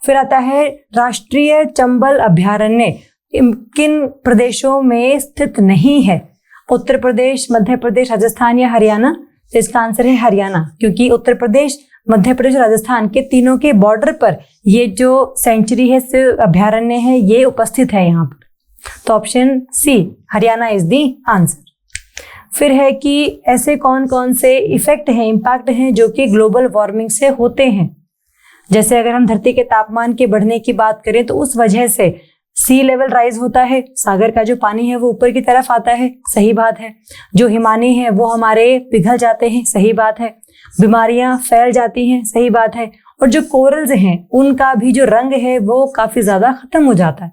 फिर आता है राष्ट्रीय चंबल अभयारण्य किन प्रदेशों में स्थित नहीं है? उत्तर प्रदेश, मध्य प्रदेश, राजस्थान या हरियाणा? तो इसका आंसर है हरियाणा, क्योंकि उत्तर प्रदेश, मध्य प्रदेश, राजस्थान के तीनों के बॉर्डर पर ये जो सेंचुरी है, अभयारण्य है, ये उपस्थित है यहाँ पर। तो option C Haryana is the answer. फिर है कि ऐसे कौन कौन से इफेक्ट हैं, इम्पैक्ट हैं जो कि ग्लोबल वार्मिंग से होते हैं? जैसे अगर हम धरती के तापमान के बढ़ने की बात करें तो उस वजह से सी लेवल राइज होता है, सागर का जो पानी है वो ऊपर की तरफ आता है, सही बात है। जो हिमानी है वो हमारे पिघल जाते हैं, सही बात है। बीमारियां फैल जाती हैं, सही बात है। और जो कोरल्स हैं उनका भी जो रंग है वो काफी ज्यादा खत्म हो जाता है।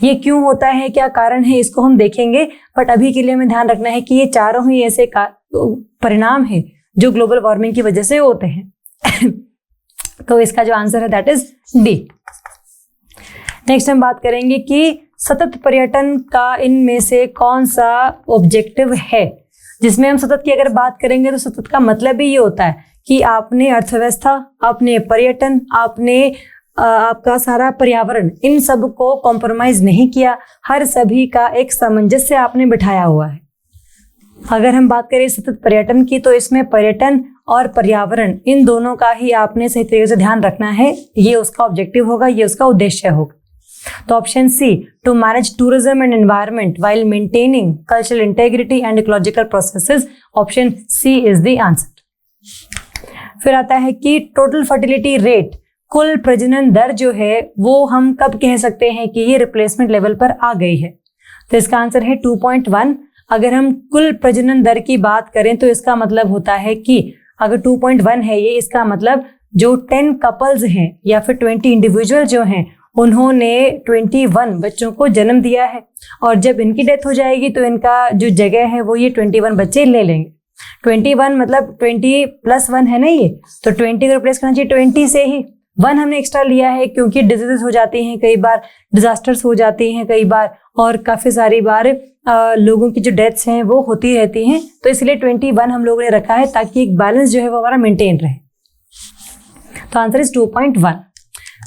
ये क्यों होता है, क्या कारण है, इसको हम देखेंगे, बट अभी के लिए हमें ध्यान रखना है कि ये चारों ही ऐसे परिणाम है जो ग्लोबल वार्मिंग की वजह से होते हैं। तो इसका जो आंसर है दैट इज डी। नेक्स्ट हम बात करेंगे कि सतत पर्यटन का इनमें से कौन सा ऑब्जेक्टिव है? जिसमें हम सतत की अगर बात करेंगे तो सतत का मतलब ही ये होता है कि आपने अर्थव्यवस्था, आपने पर्यटन, आपने आपका सारा पर्यावरण, इन सब को कॉम्प्रोमाइज नहीं किया, हर सभी का एक सामंजस्य आपने बिठाया हुआ है। अगर हम बात करें सतत पर्यटन की तो इसमें पर्यटन और पर्यावरण, इन दोनों का ही आपने सही तरीके से ध्यान रखना है। ये उसका ऑब्जेक्टिव होगा, ये उसका उद्देश्य होगा। तो option C, to manage tourism and environment while maintaining cultural integrity and ecological processes, option C is the answer. फिर आता है कि टोटल फर्टिलिटी रेट, कुल प्रजनन दर जो है वो हम कब कह सकते हैं कि ये रिप्लेसमेंट लेवल पर आ गई है? तो इसका आंसर है 2.1। अगर हम कुल प्रजनन दर की बात करें तो इसका मतलब होता है कि अगर 2.1 है ये, इसका मतलब जो 10 कपल्स हैं या फिर 20 इंडिविजुअल जो हैं उन्होंने 21 बच्चों को जन्म दिया है, और जब इनकी डेथ हो जाएगी तो इनका जो जगह है वो ये 21 बच्चे ले लेंगे। 21 मतलब 20 + 1 है ना ये, तो 20 को रिप्लेस करना चाहिए 20 से ही। 1 हमने एक्स्ट्रा लिया है क्योंकि डिजीजेस हो जाती हैं कई बार, डिजास्टर्स हो जाती हैं कई बार, और काफ़ी सारी बार लोगों की जो डेथ्स हैं वो होती रहती हैं, तो इसलिए 21 हम लोगों ने रखा है ताकि एक बैलेंस जो है वो हमारा मेंटेन रहे। तो आंसर इज 2.1।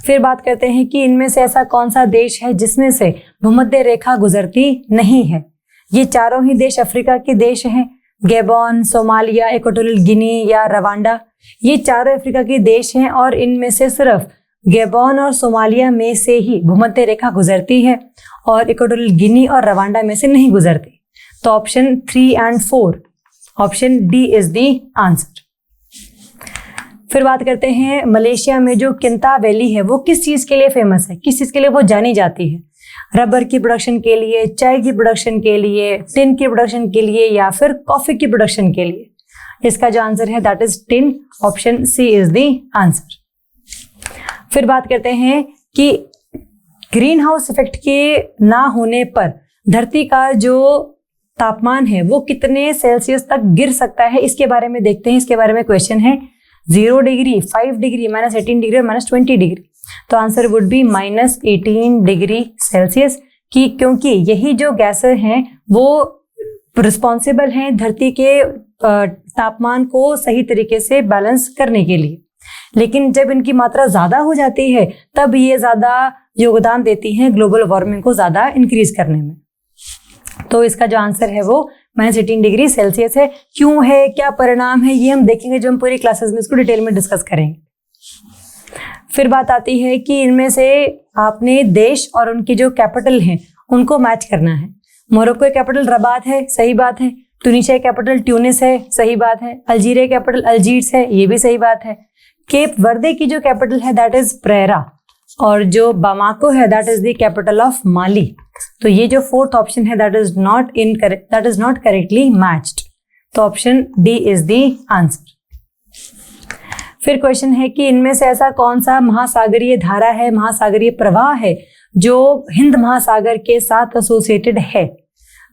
फिर बात करते हैं कि इनमें से ऐसा कौन सा देश है जिसमें से भूमध्य रेखा गुजरती नहीं है? ये चारों ही देश अफ्रीका के देश हैं, गैबोन, सोमालिया, इक्वाटोरियल गिनी या रवांडा। ये चारों अफ्रीका के देश हैं और इनमें से सिर्फ गैबोन और सोमालिया में से ही भूमध्य रेखा गुजरती है और इक्वाटोरियल गिनी और रवांडा में से नहीं गुजरती। तो ऑप्शन 3 और 4, option D is the answer. फिर बात करते हैं मलेशिया में जो किंता वैली है वो किस चीज़ के लिए फेमस है, किस चीज़ के लिए वो जानी जाती है? रबर की प्रोडक्शन के लिए, चाय की प्रोडक्शन के लिए, टिन की प्रोडक्शन के लिए या फिर कॉफी की प्रोडक्शन के लिए? इसका जो आंसर है that is tin, option C is the answer. फिर बात करते हैं कि ग्रीन हाउस इफेक्ट के ना होने पर धरती का जो तापमान है वो कितने सेल्सियस तक गिर सकता है, इसके बारे में देखते हैं। इसके बारे में क्वेश्चन है 0 डिग्री, 5 डिग्री, -18 डिग्री और -20 डिग्री। तो answer would be -18 degree Celsius की, क्योंकि यही जो गैसें हैं वो रिस्पॉन्सिबल हैं धरती के तापमान को सही तरीके से बैलेंस करने के लिए। लेकिन जब इनकी मात्रा ज़्यादा हो जाती है तब ये ज़्यादा योगदान देती हैं ग्लोबल वार्मिंग को ज़्यादा इंक्रीज करने में। तो इसका जो आंसर है वो -18 डिग्री सेल्सियस है। क्यों है, क्या परिणाम है, ये हम देखेंगे जब हम पूरी क्लासेस में इसको डिटेल में डिस्कस करेंगे। फिर बात आती है कि इनमें से आपने देश और उनकी जो कैपिटल हैं उनको मैच करना है। मोरक्को कैपिटल रबात है, सही बात है। ट्यूनीशिया कैपिटल ट्यूनिस है, सही बात है। अल्जीरिया कैपिटल अल्जीर्स है, ये भी सही बात है। केप वर्दे की जो कैपिटल है दैट इज प्रेरा, और जो बामाको है that is the capital of Mali. तो ये जो 4th ऑप्शन है that is not correctly matched. तो option D is the answer. फिर क्वेश्चन है कि इनमें से ऐसा कौन सा महासागरीय धारा है, महासागरीय प्रवाह है जो हिंद महासागर के साथ एसोसिएटेड है?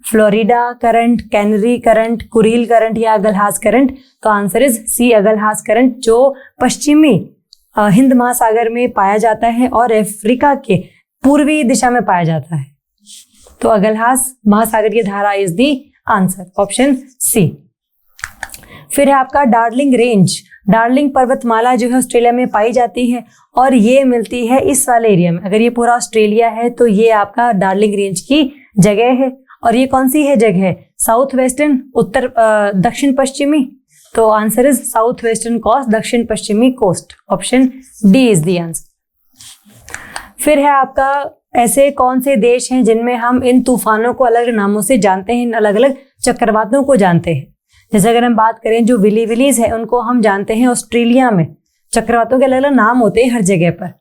Florida current, Canary current, Kuril current या अगलहास करंट? तो answer is C, Agulhas current, जो पश्चिमी हिंद महासागर में पाया जाता है और अफ्रीका के पूर्वी दिशा में पाया जाता है। तो अगलहास महासागरीय धारा is the answer, option C. फिर है आपका डार्लिंग रेंज। डार्लिंग पर्वतमाला जो है ऑस्ट्रेलिया में पाई जाती है और ये मिलती है इस वाले एरिया में। अगर ये पूरा ऑस्ट्रेलिया है तो ये आपका डार्लिंग रेंज की जगह है। और ये कौन सी है जगह? साउथ वेस्टर्न, उत्तर दक्षिण पश्चिमी। तो answer is south western coast, दक्षिण पश्चिमी coast, option D is the answer. फिर है आपका ऐसे कौन से देश हैं जिनमें हम इन तूफानों को अलग अलग नामों से जानते हैं, इन अलग अलग चक्रवातों को जानते हैं? जैसे अगर हम बात करें जो विलीज है उनको हम जानते हैं ऑस्ट्रेलिया में। चक्रवातों के अलग अलग नाम होते हैं हर जगह पर,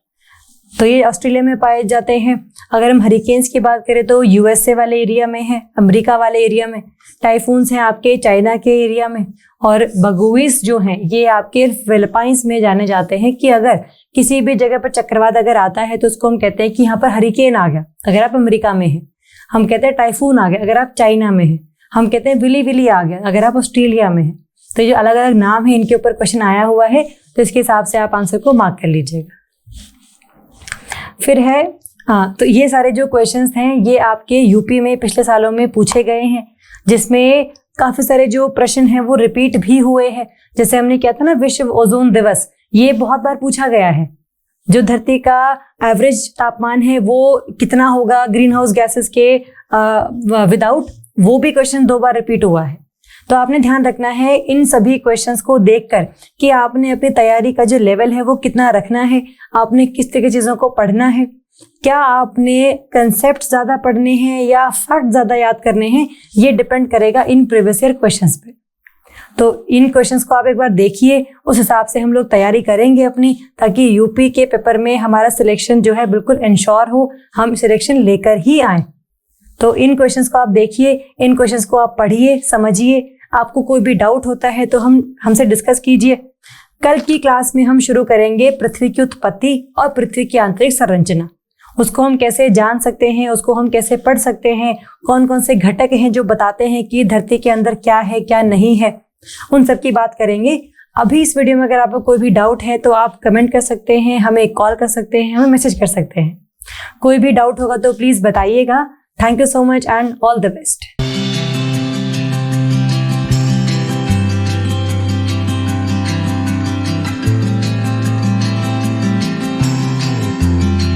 तो ये ऑस्ट्रेलिया में पाए जाते हैं। अगर हम हरिकेन्स की बात करें तो यूएसए वाले एरिया में है, अमेरिका वाले एरिया में। टाइफून्स हैं आपके चाइना के एरिया में। और बगुइस जो हैं ये आपके फिलीपाइंस में जाने जाते हैं कि अगर किसी भी जगह पर चक्रवात अगर आता है तो उसको हम कहते हैं कि यहाँ पर हरिकेन आ गया, अगर आप अमेरिका में हैं। हम कहते हैं टाइफून आ गया अगर आप चाइना में हैं। हम कहते हैं विली आ गया अगर आप ऑस्ट्रेलिया में हैं। तो ये अलग अलग नाम है, इनके ऊपर क्वेश्चन आया हुआ है, तो इसके हिसाब से आप आंसर को मार्क कर लीजिएगा। फिर है तो ये सारे जो क्वेश्चंस हैं ये आपके यूपी में पिछले सालों में पूछे गए हैं, जिसमें काफ़ी सारे जो प्रश्न हैं वो रिपीट भी हुए हैं। जैसे हमने किया था ना विश्व ओजोन दिवस, ये बहुत बार पूछा गया है। जो धरती का एवरेज तापमान है वो कितना होगा ग्रीन हाउस गैसेस के विदाउट, वो भी क्वेश्चन 2 बार रिपीट हुआ है। तो आपने ध्यान रखना है इन सभी क्वेश्चंस को देखकर कि आपने अपनी तैयारी का जो लेवल है वो कितना रखना है, आपने किस तरह की चीज़ों को पढ़ना है, क्या आपने कंसेप्ट ज़्यादा पढ़ने हैं या फैक्ट ज़्यादा याद करने हैं, ये डिपेंड करेगा इन प्रीवियस ईयर क्वेश्चंस पे। तो इन क्वेश्चंस को आप एक बार देखिए, उस हिसाब से हम लोग तैयारी करेंगे अपनी, ताकि यूपी के पेपर में हमारा सिलेक्शन जो है बिल्कुल इंश्योर हो, हम सिलेक्शन लेकर ही आए। तो इन क्वेश्चंस को आप देखिए, इन क्वेश्चंस को आप पढ़िए, समझिए। आपको कोई भी डाउट होता है तो हमसे डिस्कस कीजिए। कल की क्लास में हम शुरू करेंगे पृथ्वी की उत्पत्ति और पृथ्वी की आंतरिक संरचना। उसको हम कैसे जान सकते हैं, उसको हम कैसे पढ़ सकते हैं, कौन कौन से घटक हैं जो बताते हैं कि धरती के अंदर क्या है क्या नहीं है, उन सब की बात करेंगे। अभी इस वीडियो में अगर आपको कोई भी डाउट है तो आप कमेंट कर सकते हैं, हमें कॉल कर सकते हैं, हमें मैसेज कर सकते हैं। कोई भी डाउट होगा तो प्लीज़ बताइएगा। Thank you so much and all the best.